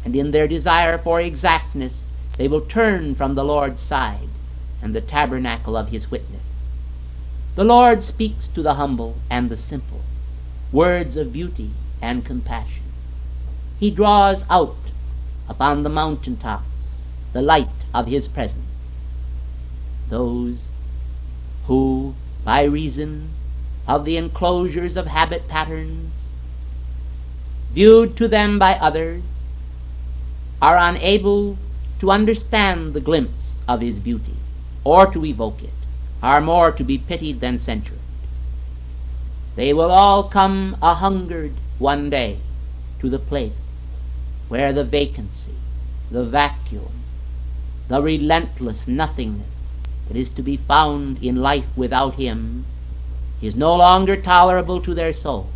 and in their desire for exactness they will turn from the Lord's side and the tabernacle of his witness. The Lord speaks to the humble and the simple words of beauty and compassion. He draws out upon the mountaintops the light of his presence. Those who, by reason of the enclosures of habit patterns viewed to them by others, are unable to understand the glimpse of his beauty or to evoke it, are more to be pitied than censured. They will all come a-hungered one day to the place where the vacancy, the vacuum, the relentless nothingness that is to be found in life without him is no longer tolerable to their souls,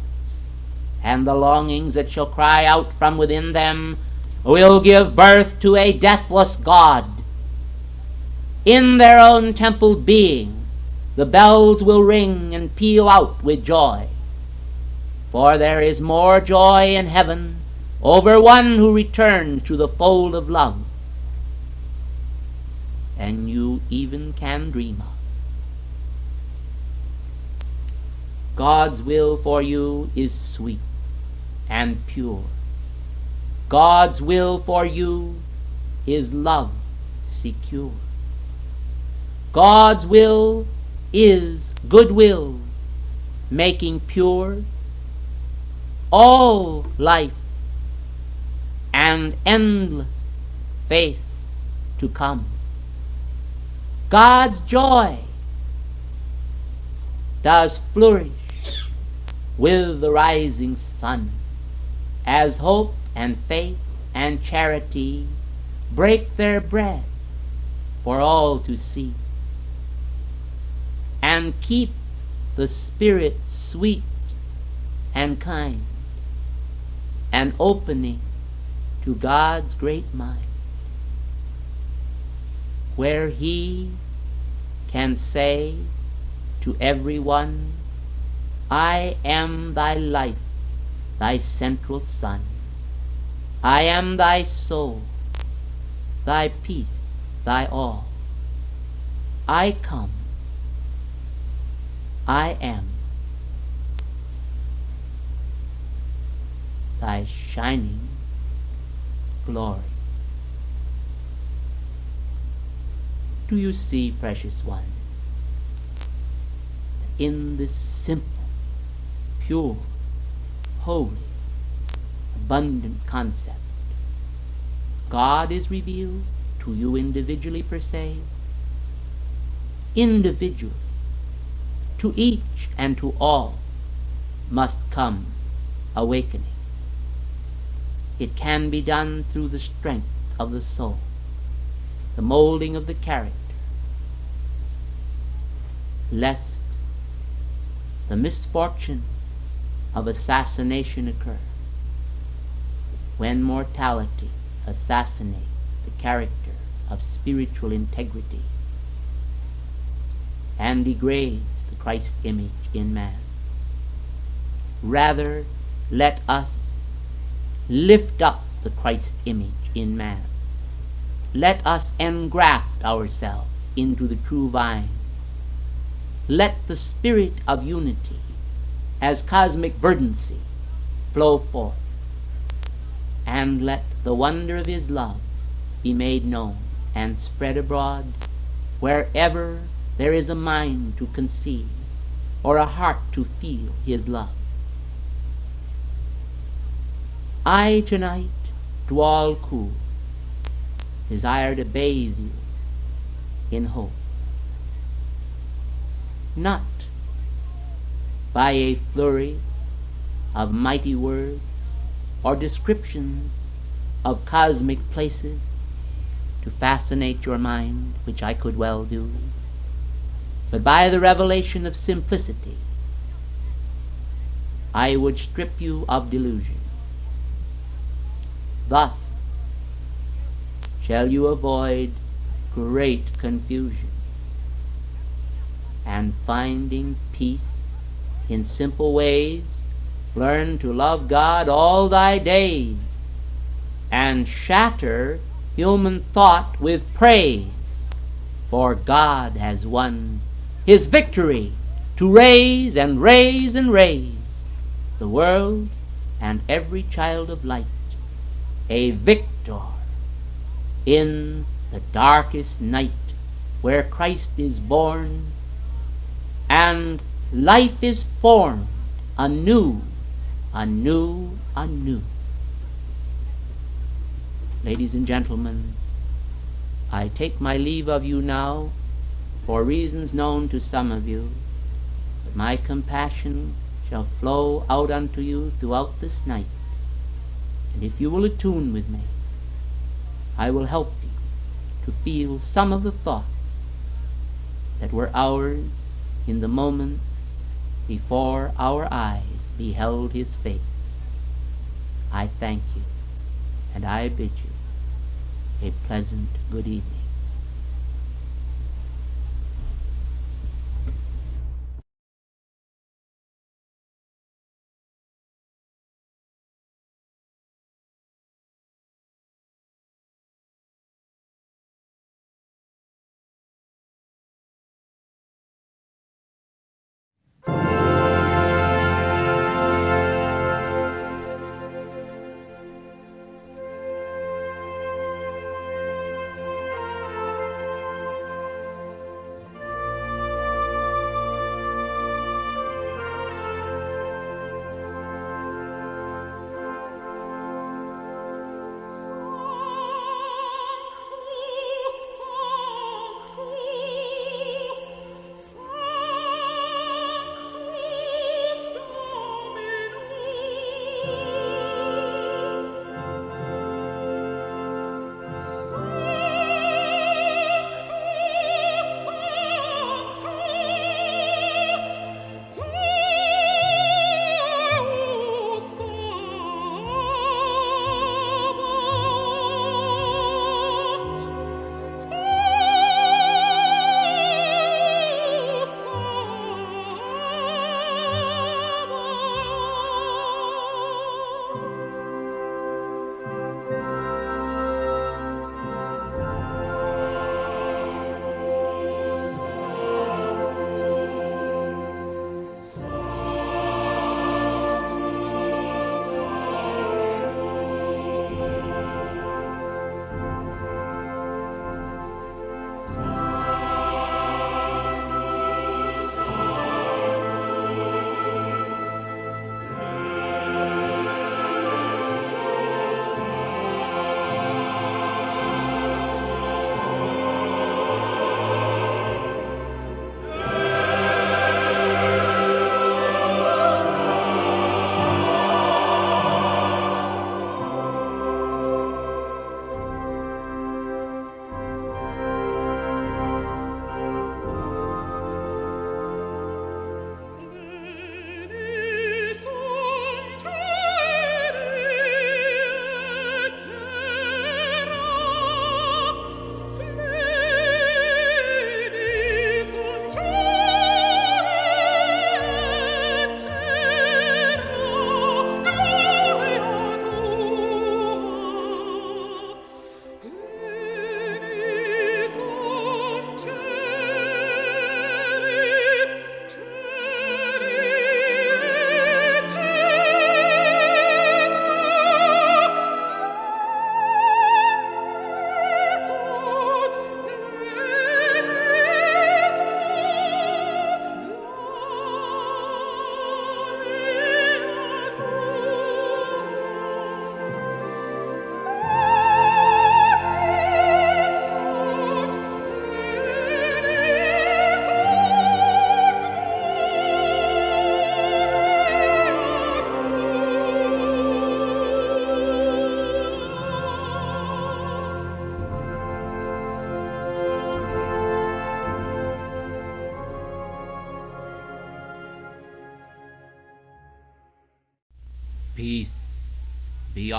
and the longings that shall cry out from within them will give birth to a deathless God. In their own templed being the bells will ring and peal out with joy, for there is more joy in heaven over one who returns to the fold of love than you even can dream of. God's will for you is sweet and pure. God's will for you is love secure. God's will is goodwill, making pure all life and endless faith to come. God's joy does flourish with the rising sun, as hope and faith and charity break their bread for all to see, and keep the spirit sweet and kind, and opening to God's great mind, where he can say to everyone, I am thy life, thy central sun. I am thy soul, thy peace, thy all. I come. I am thy shining glory. Do you see, precious ones, that in this simple, pure, holy, abundant concept, God is revealed to you individually per se, individually, to each and to all must come awakening. It can be done through the strength of the soul, the molding of the character, lest the misfortune of assassination occur. When mortality assassinates the character of spiritual integrity and degrades the Christ image in man. Rather, let us lift up the Christ image in man. Let us engraft ourselves into the true vine. Let the spirit of unity as cosmic verdancy flow forth, and let the wonder of his love be made known and spread abroad wherever there is a mind to conceive or a heart to feel his love. I tonight, to all cool, desire to bathe you in hope, not by a flurry of mighty words or descriptions of cosmic places to fascinate your mind, which I could well do, but by the revelation of simplicity. I would strip you of delusion. Thus shall you avoid great confusion, and finding peace in simple ways, learn to love God all thy days, and shatter human thought with praise, for God has won his victory to raise and raise and raise the world and every child of light, a victor in the darkest night, where Christ is born and life is formed anew, anew, anew. Ladies and gentlemen, I take my leave of you now for reasons known to some of you, but my compassion shall flow out unto you throughout this night, and if you will attune with me, I will help you to feel some of the thoughts that were ours in the moment before our eyes beheld his face. I thank you, and I bid you a pleasant good evening.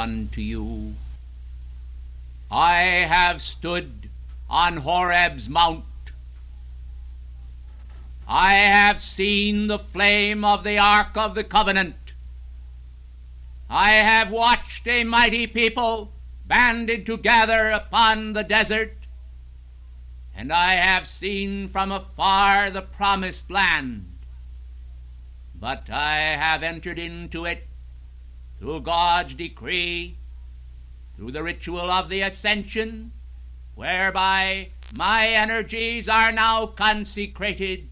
unto you, I have stood on Horeb's mount. I have seen the flame of the Ark of the Covenant. I have watched a mighty people banded together upon the desert, and I have seen from afar the promised land. But I have entered into it through God's decree, through the ritual of the ascension, whereby my energies are now consecrated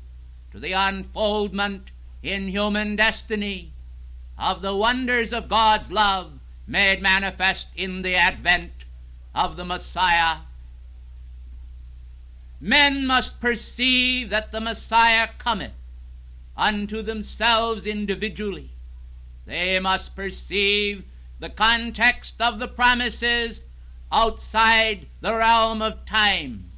to the unfoldment in human destiny of the wonders of God's love made manifest in the advent of the Messiah. Men must perceive that the Messiah cometh unto themselves individually. They must perceive the context of the promises outside the realm of time.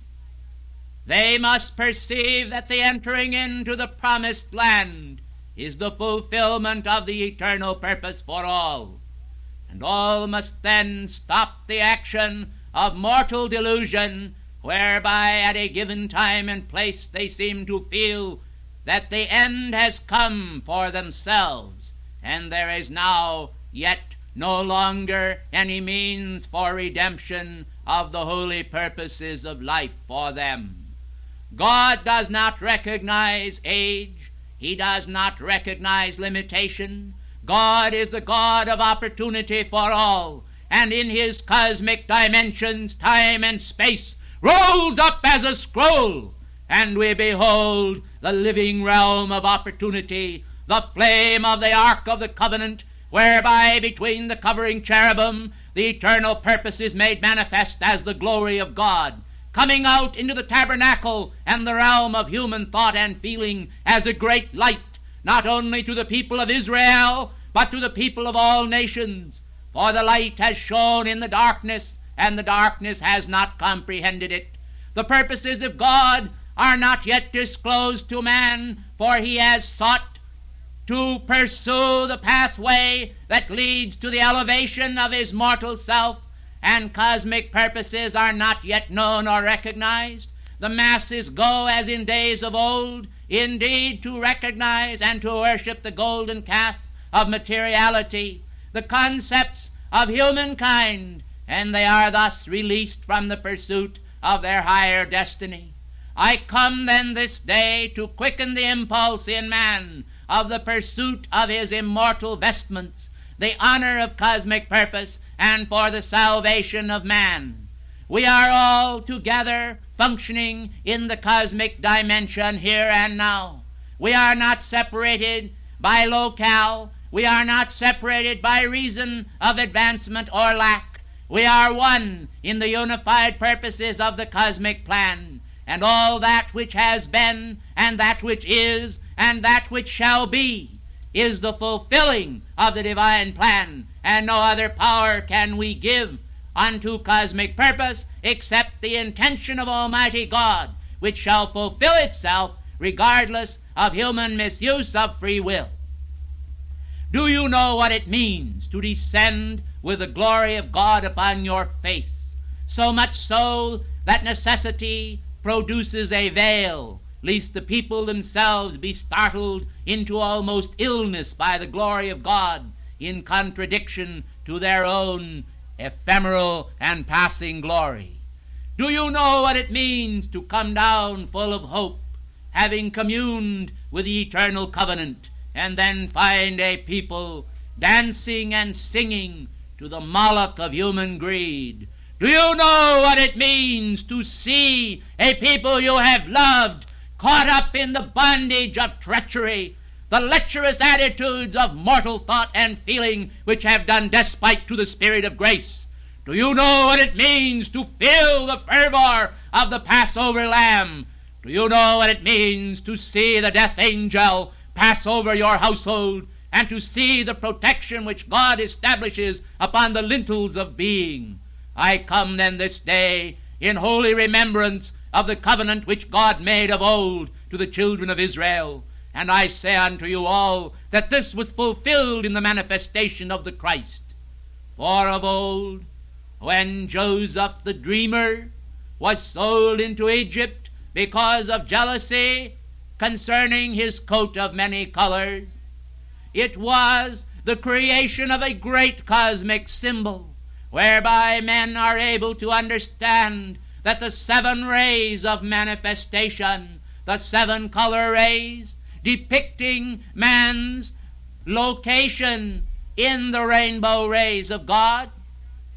They must perceive that the entering into the promised land is the fulfillment of the eternal purpose for all. And all must then stop the action of mortal delusion, whereby at a given time and place they seem to feel that the end has come for themselves, and there is now yet no longer any means for redemption of the holy purposes of life for them. God does not recognize age. He does not recognize limitation. God is the God of opportunity for all, and in his cosmic dimensions, time and space rolls up as a scroll, and we behold the living realm of opportunity, the flame of the Ark of the Covenant, whereby between the covering cherubim the eternal purpose is made manifest as the glory of God, coming out into the tabernacle and the realm of human thought and feeling as a great light, not only to the people of Israel, but to the people of all nations. For the light has shone in the darkness, and the darkness has not comprehended it. The purposes of God are not yet disclosed to man, for he has sought to pursue the pathway that leads to the elevation of his mortal self, and cosmic purposes are not yet known or recognized. The masses go as in days of old, indeed to recognize and to worship the golden calf of materiality, the concepts of humankind, and they are thus released from the pursuit of their higher destiny. I come then this day to quicken the impulse in man of the pursuit of his immortal vestments, the honor of cosmic purpose, and for the salvation of man. We are all together functioning in the cosmic dimension here and now. We are not separated by locale. We are not separated by reason of advancement or lack. We are one in the unified purposes of the cosmic plan, and all that which has been, and that which is, and that which shall be is the fulfilling of the divine plan, and no other power can we give unto cosmic purpose except the intention of Almighty God, which shall fulfill itself regardless of human misuse of free will. Do you know what it means to descend with the glory of God upon your face? So much so that necessity produces a veil, lest the people themselves be startled into almost illness by the glory of God, in contradiction to their own ephemeral and passing glory. Do you know what it means to come down full of hope, having communed with the eternal covenant, and then find a people dancing and singing to the Moloch of human greed? Do you know what it means to see a people you have loved caught up in the bondage of treachery, the lecherous attitudes of mortal thought and feeling which have done despite to the Spirit of grace? Do you know what it means to feel the fervor of the Passover lamb? Do you know what it means to see the death angel pass over your household, and to see the protection which God establishes upon the lintels of being? I come then this day in holy remembrance of the covenant which God made of old to the children of Israel. And I say unto you all that this was fulfilled in the manifestation of the Christ. For of old, when Joseph the dreamer was sold into Egypt because of jealousy concerning his coat of many colors, it was the creation of a great cosmic symbol, whereby men are able to understand that the 7 rays of manifestation, the 7 color rays, depicting man's location in the rainbow rays of God,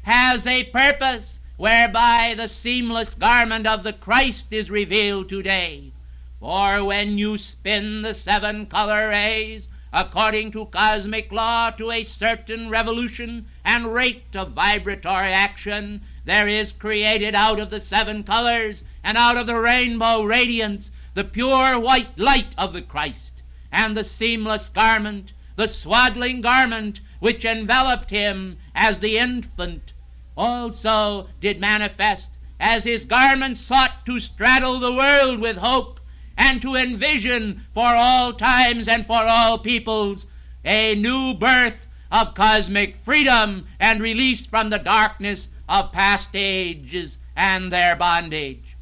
has a purpose whereby the seamless garment of the Christ is revealed today. For when you spin the 7 color rays according to cosmic law to a certain revolution and rate of vibratory action, there is created out of the 7 colors and out of the rainbow radiance the pure white light of the Christ, and the seamless garment, the swaddling garment which enveloped him as the infant, also did manifest, as his garment sought to straddle the world with hope, and to envision for all times and for all peoples a new birth of cosmic freedom and release from the darkness of past ages and their bondage.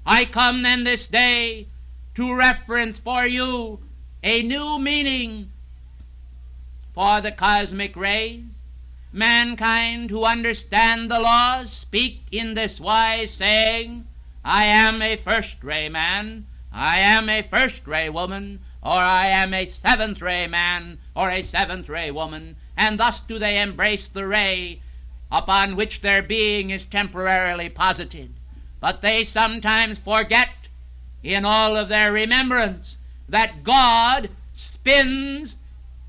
I come then this day to reference for you a new meaning for the cosmic rays. Mankind who understand the laws speak in this wise, saying, I am a first-ray man, I am a first-ray woman, or I am a seventh-ray man, or a seventh-ray woman, and thus do they embrace the ray upon which their being is temporarily posited. But they sometimes forget, in all of their remembrance, that God spins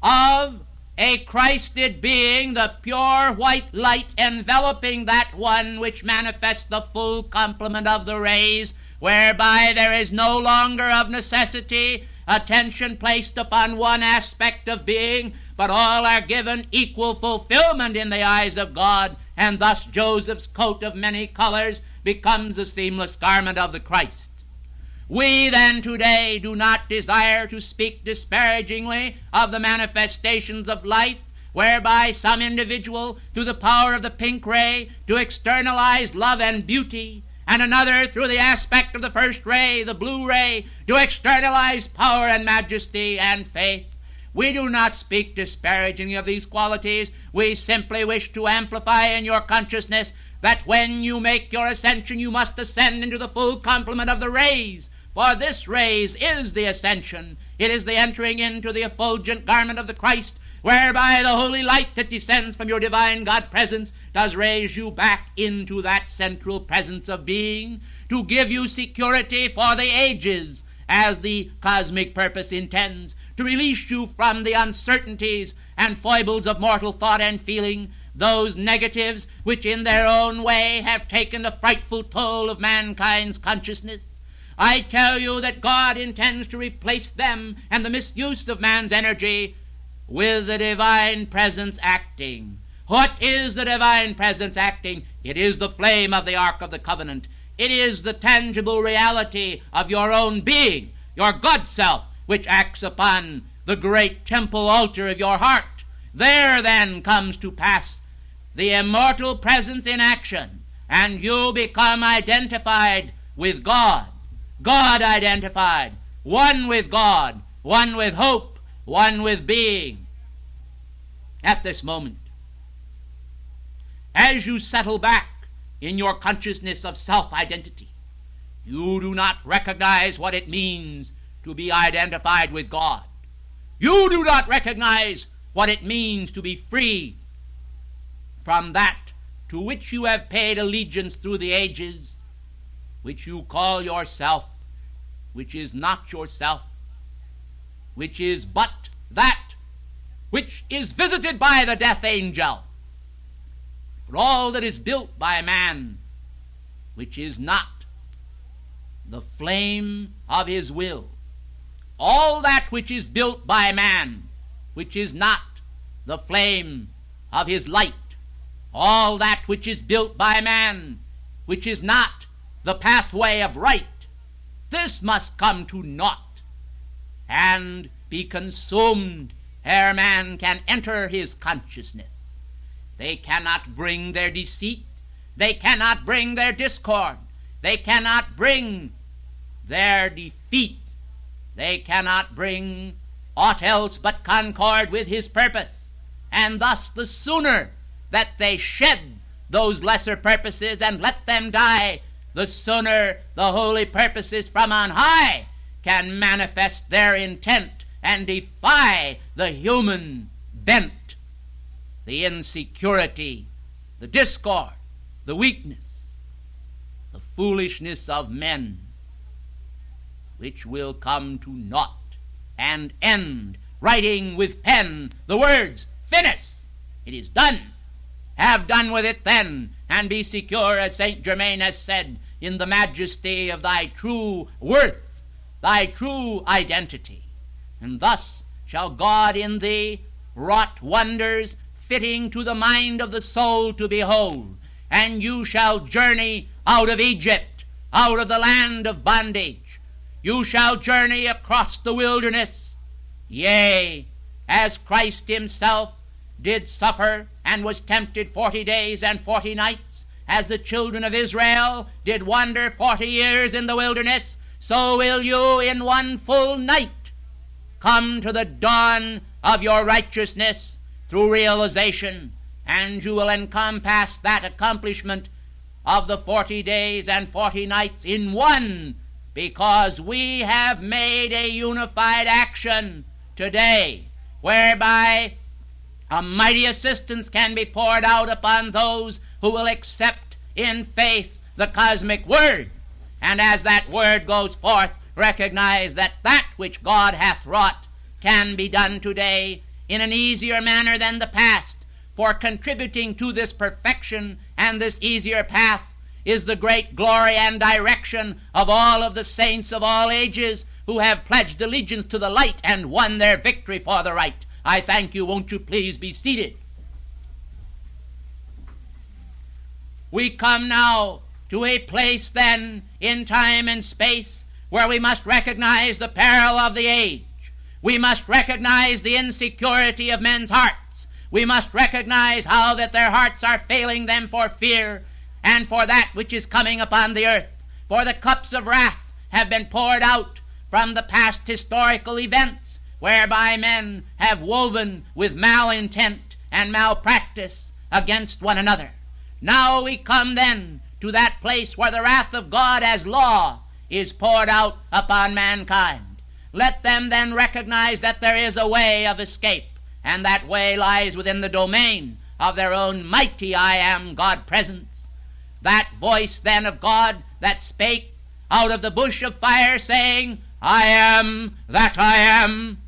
of a Christed being the pure white light enveloping that one which manifests the full complement of the rays, whereby there is no longer of necessity attention placed upon one aspect of being, but all are given equal fulfillment in the eyes of God, and thus Joseph's coat of many colors becomes the seamless garment of the Christ. We then today do not desire to speak disparagingly of the manifestations of life, whereby some individual, through the power of the pink ray, do externalize love and beauty, and another, through the aspect of the first ray, the blue ray, do externalize power and majesty and faith. We do not speak disparagingly of these qualities. We simply wish to amplify in your consciousness that when you make your ascension, you must ascend into the full complement of the rays. For this rays is the ascension. It is the entering into the effulgent garment of the Christ, whereby the holy light that descends from your divine God presence does raise you back into that central presence of being, to give you security for the ages, as the cosmic purpose intends, to release you from the uncertainties and foibles of mortal thought and feeling, those negatives which in their own way have taken a frightful toll of mankind's consciousness. I tell you that God intends to replace them and the misuse of man's energy with the divine presence acting. What is the divine presence acting? It is the flame of the Ark of the Covenant. It is the tangible reality of your own being, your God self, which acts upon the great temple altar of your heart. There then comes to pass the immortal presence in action, and you become identified with God. God identified, one with God, one with hope, one with being. At this moment, as you settle back in your consciousness of self-identity, you do not recognize what it means to be identified with God. You do not recognize what it means to be free from that to which you have paid allegiance through the ages, which you call yourself, which is not yourself, which is but that which is visited by the death angel. For all that is built by man, which is not the flame of his will, all that which is built by man, which is not the flame of his light, all that which is built by man, which is not the pathway of right, this must come to naught and be consumed ere man can enter his consciousness. They cannot bring their deceit. They cannot bring their discord. They cannot bring their defeat. They cannot bring aught else but concord with his purpose. And thus the sooner that they shed those lesser purposes and let them die, the sooner the holy purposes from on high can manifest their intent and defy the human bent, the insecurity, the discord, the weakness, the foolishness of men, which will come to naught and end, writing with pen the words, "Finis, it is done." Have done with it then, and be secure, as Saint Germain has said, in the majesty of thy true worth, thy true identity. And thus shall God in thee wrought wonders fitting to the mind of the soul to behold, and you shall journey out of Egypt, out of the land of bondage. You shall journey across the wilderness, yea, as Christ himself did suffer and was tempted 40 days and 40 nights, as the children of Israel did wander 40 years in the wilderness, so will you in one full night come to the dawn of your righteousness through realization, and you will encompass that accomplishment of the 40 days and 40 nights in one, because we have made a unified action today, whereby a mighty assistance can be poured out upon those who will accept in faith the cosmic word, and as that word goes forth, recognize that that which God hath wrought can be done today in an easier manner than the past. For contributing to this perfection and this easier path is the great glory and direction of all of the saints of all ages who have pledged allegiance to the light and won their victory for the right. I thank you. Won't you please be seated? We come now to a place then in time and space where we must recognize the peril of the age. We must recognize the insecurity of men's hearts. We must recognize how that their hearts are failing them for fear and for that which is coming upon the earth. For the cups of wrath have been poured out from the past historical events, whereby men have woven with malintent and malpractice against one another. Now we come then to that place where the wrath of God as law is poured out upon mankind. Let them then recognize that there is a way of escape, and that way lies within the domain of their own mighty I am God presence. That voice then of God that spake out of the bush of fire, saying, I am that I am.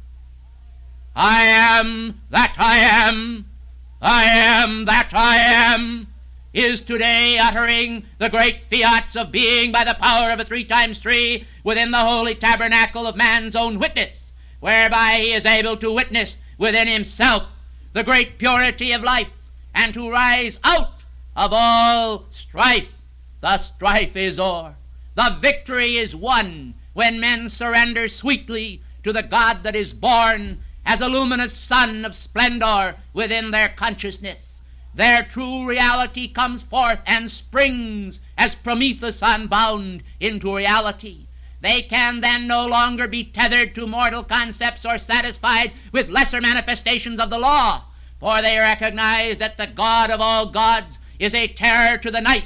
I am that I am. I am that I am, is today uttering the great fiats of being by the power of a 3 times 3 within the holy tabernacle of man's own witness, whereby he is able to witness within himself the great purity of life, and to rise out of all strife. The strife is o'er. The victory is won when men surrender sweetly to the God that is born as a luminous sun of splendor within their consciousness. Their true reality comes forth and springs as Prometheus unbound into reality. They can then no longer be tethered to mortal concepts or satisfied with lesser manifestations of the law, for they recognize that the God of all gods is a terror to the night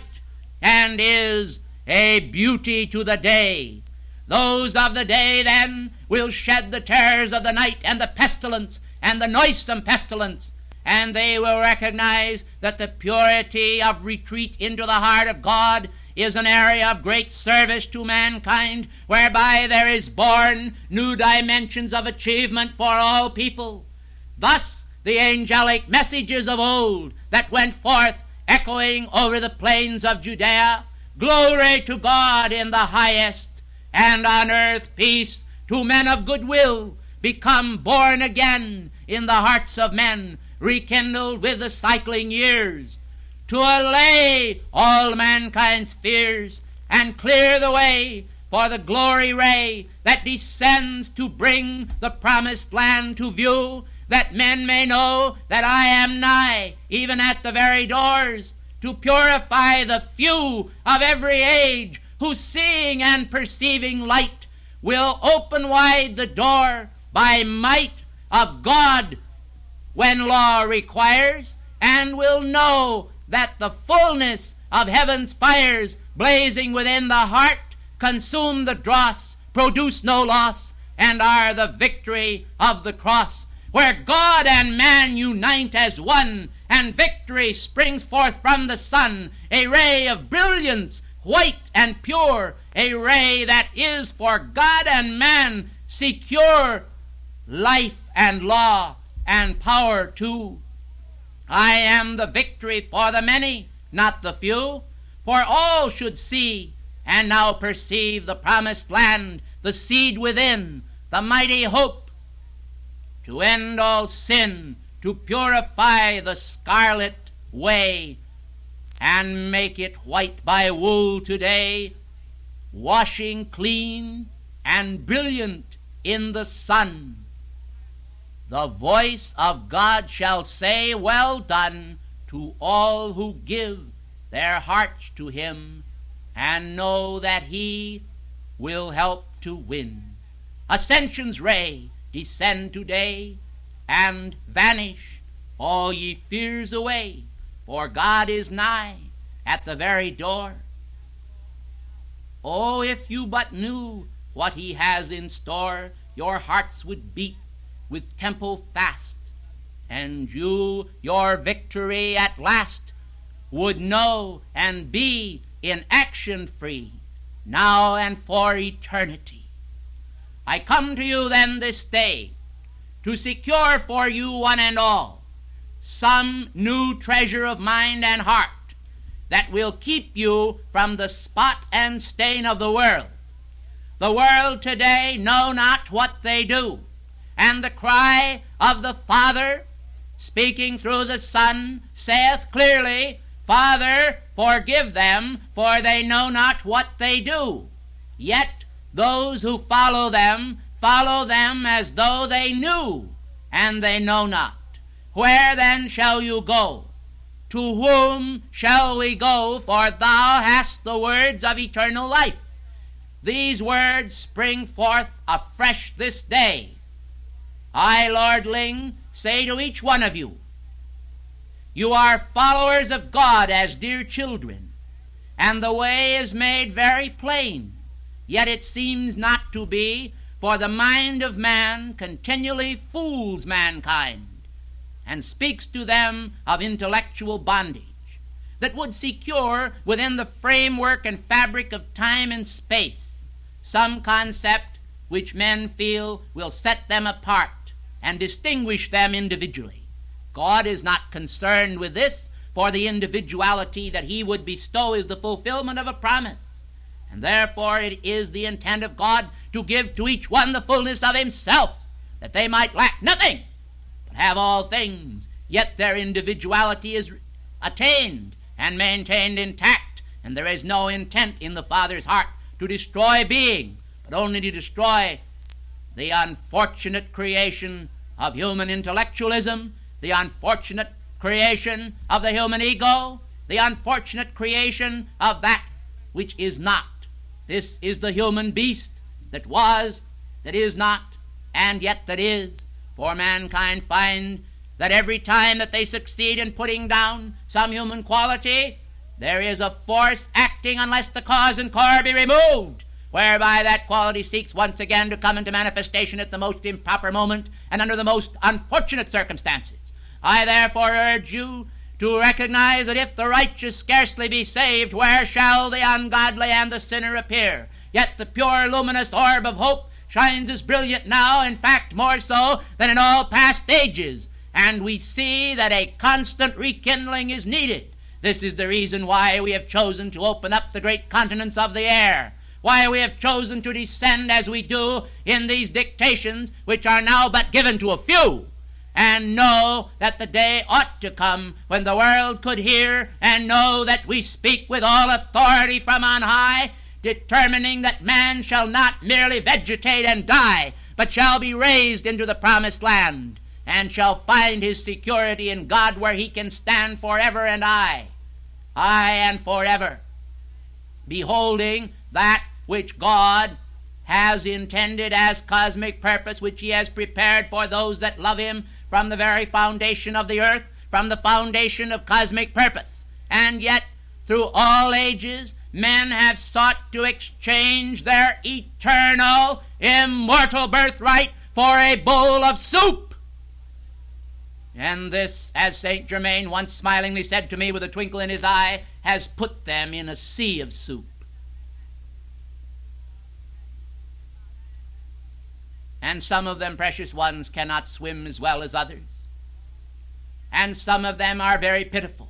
and is a beauty to the day. Those of the day then will shed the terrors of the night and the pestilence and the noisome pestilence, and they will recognize that the purity of retreat into the heart of God is an area of great service to mankind, whereby there is born new dimensions of achievement for all people. Thus the angelic messages of old that went forth echoing over the plains of Judea, glory to God in the highest, and on earth peace to men of good will, become born again in the hearts of men, rekindled with the cycling years, to allay all mankind's fears and clear the way for the glory ray that descends to bring the promised land to view. that men may know that I am nigh, even at the very doors, to purify the few of every age, who seeing and perceiving light will open wide the door by might of God when law requires, and will know that the fullness of heaven's fires blazing within the heart consume the dross, produce no loss, and are the victory of the cross, where God and man unite as one, and victory springs forth from the sun, a ray of brilliance, white and pure, a ray that is for God and man secure, life and law and power too. I am the victory for the many, not the few, for all should see and now perceive the promised land, the seed within, the mighty hope, to end all sin, to purify the scarlet way, and make it white by wool today, washing clean and brilliant in the sun. The voice of God shall say, well done, to all who give their hearts to him, and know that he will help to win. Ascension's ray descend today, and vanish all ye fears away, for God is nigh at the very door. Oh, if you but knew what he has in store, your hearts would beat with temple fast, and you your victory at last would know and be in action free, now and for eternity. I come to you then this day to secure for you one and all some new treasure of mind and heart that will keep you from the spot and stain of the world. The world today know not what they do, and the cry of the Father, speaking through the Son, saith clearly, Father, forgive them, for they know not what they do. Yet those who follow them as though they knew, and they know not. Where then shall you go? To whom shall we go? For thou hast the words of eternal life. These words spring forth afresh this day. I, Lord Ling, say to each one of you, you are followers of God as dear children, and the way is made very plain, yet it seems not to be, for the mind of man continually fools mankind, and speaks to them of intellectual bondage, that would secure within the framework and fabric of time and space some concept which men feel will set them apart and distinguish them individually. God is not concerned with this, for the individuality that he would bestow is the fulfillment of a promise, and therefore it is the intent of God to give to each one the fullness of himself, that they might lack nothing, but have all things, yet their individuality is attained and maintained intact, and there is no intent in the Father's heart to destroy being, but only to destroy the unfortunate creation of human intellectualism, the unfortunate creation of the human ego, the unfortunate creation of that which is not. This is the human beast that was, that is not, and yet that is. For mankind find that every time that they succeed in putting down some human quality, there is a force acting unless the cause and core be removed, whereby that quality seeks once again to come into manifestation at the most improper moment and under the most unfortunate circumstances. I therefore urge you to recognize that if the righteous scarcely be saved, where shall the ungodly and the sinner appear? Yet the pure luminous orb of hope shines as brilliant now, in fact more so than in all past ages, and we see that a constant rekindling is needed. This is the reason why we have chosen to open up the great continents of the air, why we have chosen to descend as we do in these dictations which are now but given to a few, and know that the day ought to come when the world could hear and know that we speak with all authority from on high, determining that man shall not merely vegetate and die, but shall be raised into the promised land. and shall find his security in God, where he can stand forever and aye and forever, beholding that which God has intended as cosmic purpose, which he has prepared for those that love him from the very foundation of the earth, from the foundation of cosmic purpose. And yet, through all ages, men have sought to exchange their eternal, immortal birthright for a bowl of soup. And this, as Saint Germain once smilingly said to me with a twinkle in his eye, has put them in a sea of soup. And some of them, precious ones, cannot swim as well as others. And some of them are very pitiful.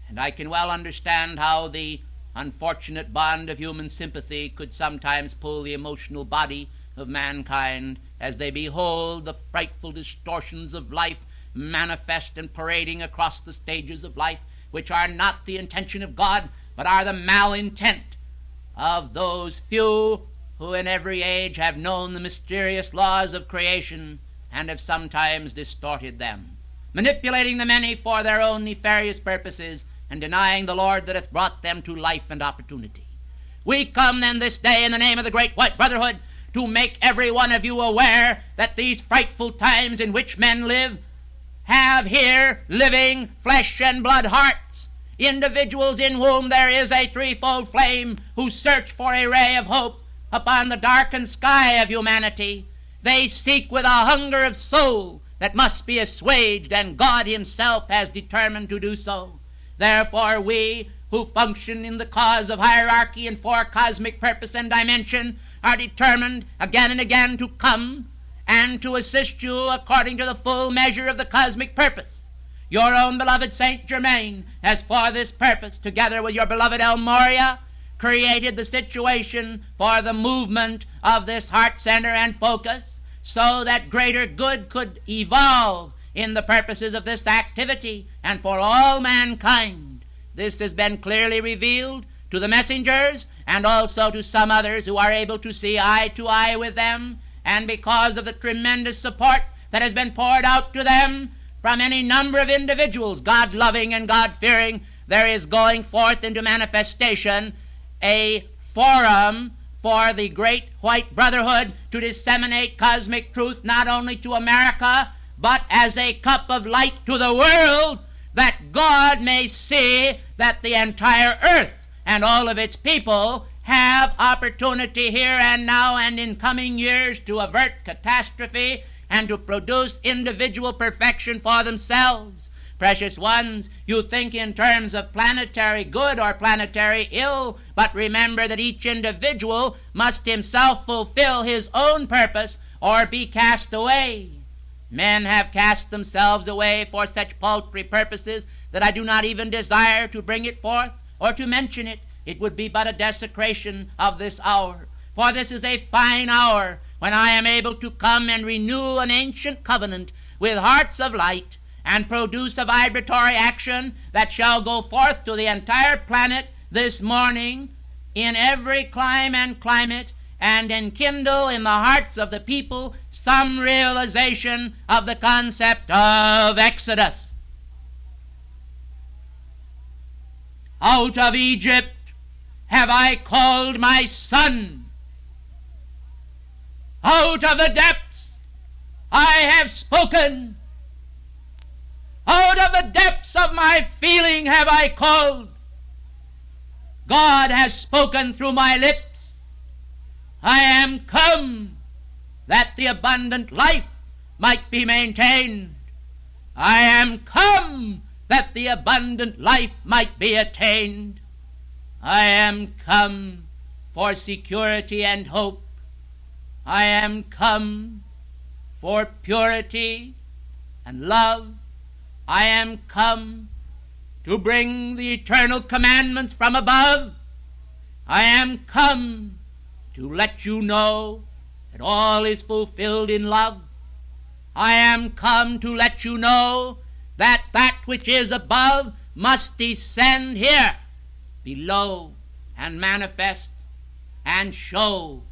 And I can well understand how the unfortunate bond of human sympathy could sometimes pull the emotional body of mankind as they behold the frightful distortions of life manifest and parading across the stages of life, which are not the intention of God, but are the malintent of those few who in every age have known the mysterious laws of creation and have sometimes distorted them, manipulating the many for their own nefarious purposes and denying the Lord that hath brought them to life and opportunity. We come then this day in the name of the Great White Brotherhood to make every one of you aware that these frightful times in which men live have here living flesh and blood hearts, individuals in whom there is a threefold flame, who search for a ray of hope upon the darkened sky of humanity. They seek with a hunger of soul that must be assuaged, and God himself has determined to do so. Therefore we, who function in the cause of hierarchy and for cosmic purpose and dimension, are determined again and again to come and to assist you according to the full measure of the cosmic purpose. Your own beloved Saint Germain has for this purpose, together with your beloved El Morya, created the situation for the movement of this heart center and focus, so that greater good could evolve in the purposes of this activity and for all mankind. This has been clearly revealed to the messengers and also to some others who are able to see eye to eye with them, and because of the tremendous support that has been poured out to them from any number of individuals, God-loving and God-fearing, there is going forth into manifestation a forum for the Great White Brotherhood to disseminate cosmic truth not only to America, but as a cup of light to the world, that God may see that the entire earth and all of its people have opportunity here and now and in coming years to avert catastrophe and to produce individual perfection for themselves. Precious ones, you think in terms of planetary good or planetary ill, but remember that each individual must himself fulfill his own purpose or be cast away. Men have cast themselves away for such paltry purposes that I do not even desire to bring it forth or to mention it. It would be but a desecration of this hour. For this is a fine hour when I am able to come and renew an ancient covenant with hearts of light and produce a vibratory action that shall go forth to the entire planet this morning in every clime and climate, and enkindle in the hearts of the people some realization of the concept of Exodus. Out of Egypt have I called my son. Out of the depths I have spoken. Out of the depths of my feeling have I called. God has spoken through my lips. I am come that the abundant life might be maintained. I am come that the abundant life might be attained. I am come for security and hope. I am come for purity and love. I am come to bring the eternal commandments from above. I am come to let you know that all is fulfilled in love. I am come to let you know that that which is above must descend here below and manifest and show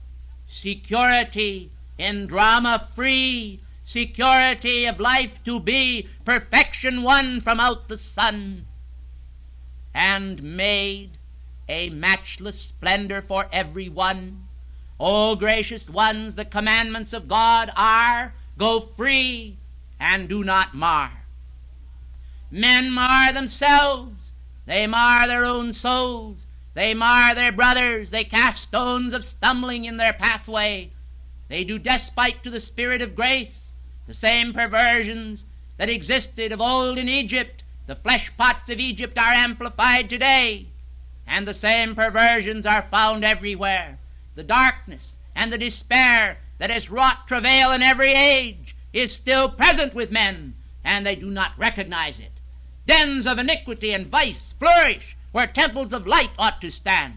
security in drama-free, security of life to be, perfection won from out the sun, and made a matchless splendor for every one. O gracious ones, the commandments of God are, go free and do not mar. Men mar themselves, they mar their own souls, they mar their brothers, they cast stones of stumbling in their pathway, they do despite to the Spirit of grace. The same perversions that existed of old in Egypt, the flesh pots of Egypt, are amplified today, and the same perversions are found everywhere. The darkness and the despair that has wrought travail in every age is still present with men, and they do not recognize it. Dens of iniquity and vice flourish where temples of light ought to stand.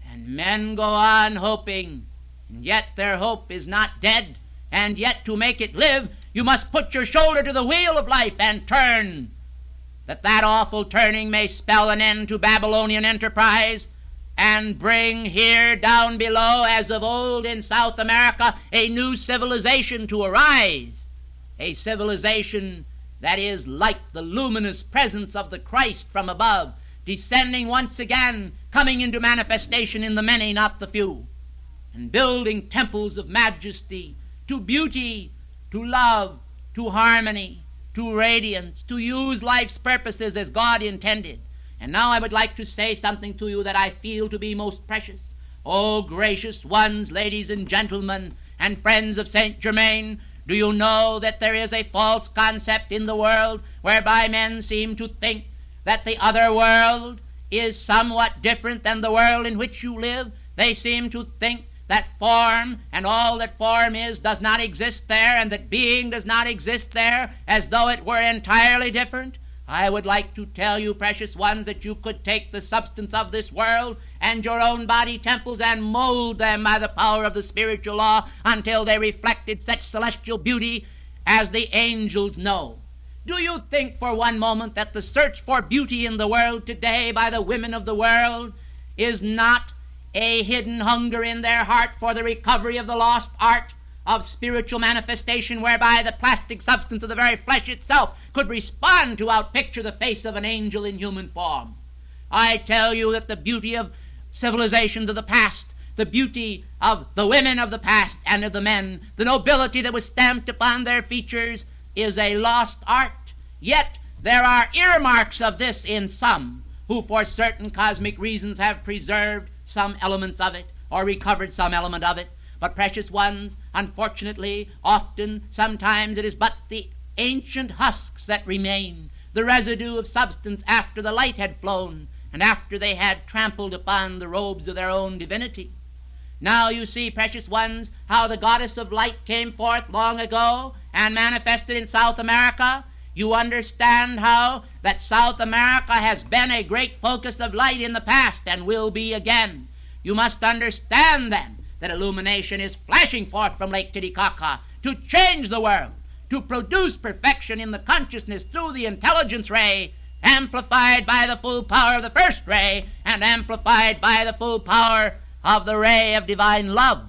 And men go on hoping, and yet their hope is not dead, and yet to make it live, you must put your shoulder to the wheel of life and turn, that awful turning may spell an end to Babylonian enterprise, and bring here down below, as of old in South America, a new civilization to arise, a civilization that is like the luminous presence of the Christ from above, descending once again, coming into manifestation in the many, not the few, and building temples of majesty, to beauty, to love, to harmony, to radiance, to use life's purposes as God intended. And now I would like to say something to you that I feel to be most precious. Oh, gracious ones, ladies and gentlemen, and friends of Saint Germain, do you know that there is a false concept in the world whereby men seem to think that the other world is somewhat different than the world in which you live? They seem to think that form and all that form is does not exist there, and that being does not exist there, as though it were entirely different. I would like to tell you, precious ones, that you could take the substance of this world and your own body temples and mold them by the power of the spiritual law until they reflected such celestial beauty as the angels know. Do you think for one moment that the search for beauty in the world today by the women of the world is not a hidden hunger in their heart for the recovery of the lost art of spiritual manifestation, whereby the plastic substance of the very flesh itself could respond to outpicture the face of an angel in human form? I tell you that the beauty of civilizations of the past, the beauty of the women of the past and of the men, the nobility that was stamped upon their features, is a lost art. Yet there are earmarks of this in some who for certain cosmic reasons have preserved some elements of it or recovered some element of it. But, precious ones, unfortunately, often, sometimes it is but the ancient husks that remain, the residue of substance after the light had flown and after they had trampled upon the robes of their own divinity. Now you see, precious ones, how the goddess of light came forth long ago and manifested in South America. You understand how that South America has been a great focus of light in the past and will be again. You must understand, then, that illumination is flashing forth from Lake Titicaca to change the world, to produce perfection in the consciousness through the intelligence ray, amplified by the full power of the first ray and amplified by the full power of the ray of divine love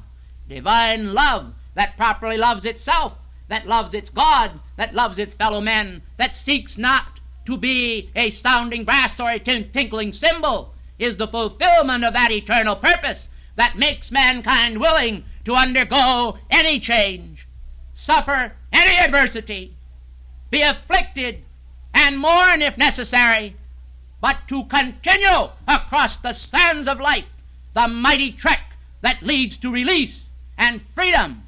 that properly loves itself, that loves its God, that loves its fellow men, that seeks not to be a sounding brass or a tinkling cymbal, is the fulfillment of that eternal purpose that makes mankind willing to undergo any change, suffer any adversity, be afflicted, and mourn if necessary, but to continue across the sands of life the mighty trek that leads to release and freedom,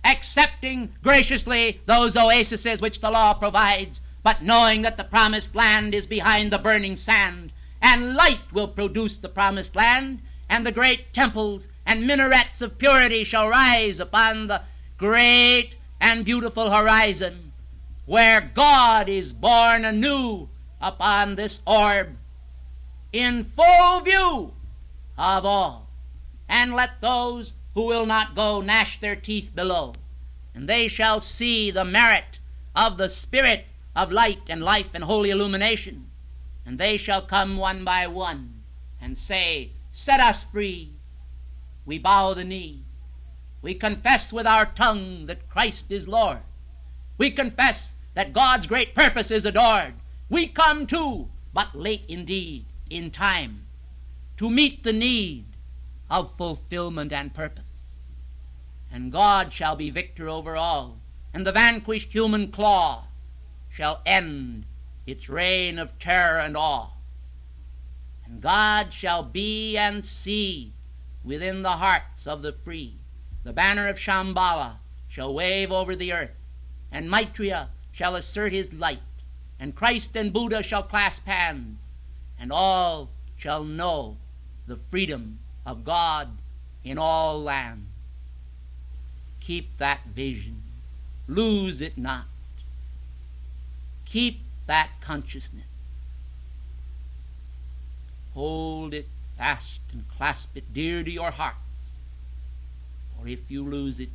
accepting graciously those oases which the law provides, but knowing that the promised land is behind the burning sand, and light will produce the promised land, and the great temples and minarets of purity shall rise upon the great and beautiful horizon, where God is born anew upon this orb, in full view of all. And let those who will not go gnash their teeth below, and they shall see the merit of the Spirit of light and life and holy illumination, and they shall come one by one and say, "Set us free." We bow the knee. We confess with our tongue that Christ is Lord. We confess that God's great purpose is adored. We come too, but late indeed, in time, to meet the need of fulfillment and purpose. And God shall be victor over all, and the vanquished human claw shall end its reign of terror and awe. And God shall be and see within the hearts of the free. The banner of Shambhala shall wave over the earth, and Maitreya shall assert his light, and Christ and Buddha shall clasp hands, and all shall know the freedom of God in all lands. Keep that vision. Lose it not. Keep that consciousness. Hold it fast and clasp it dear to your hearts. For if you lose it,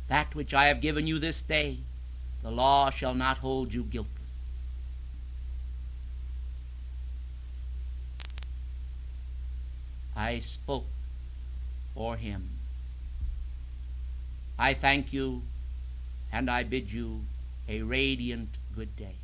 that which I have given you this day, the law shall not hold you guiltless. I spoke for him. I thank you, and I bid you a radiant good day.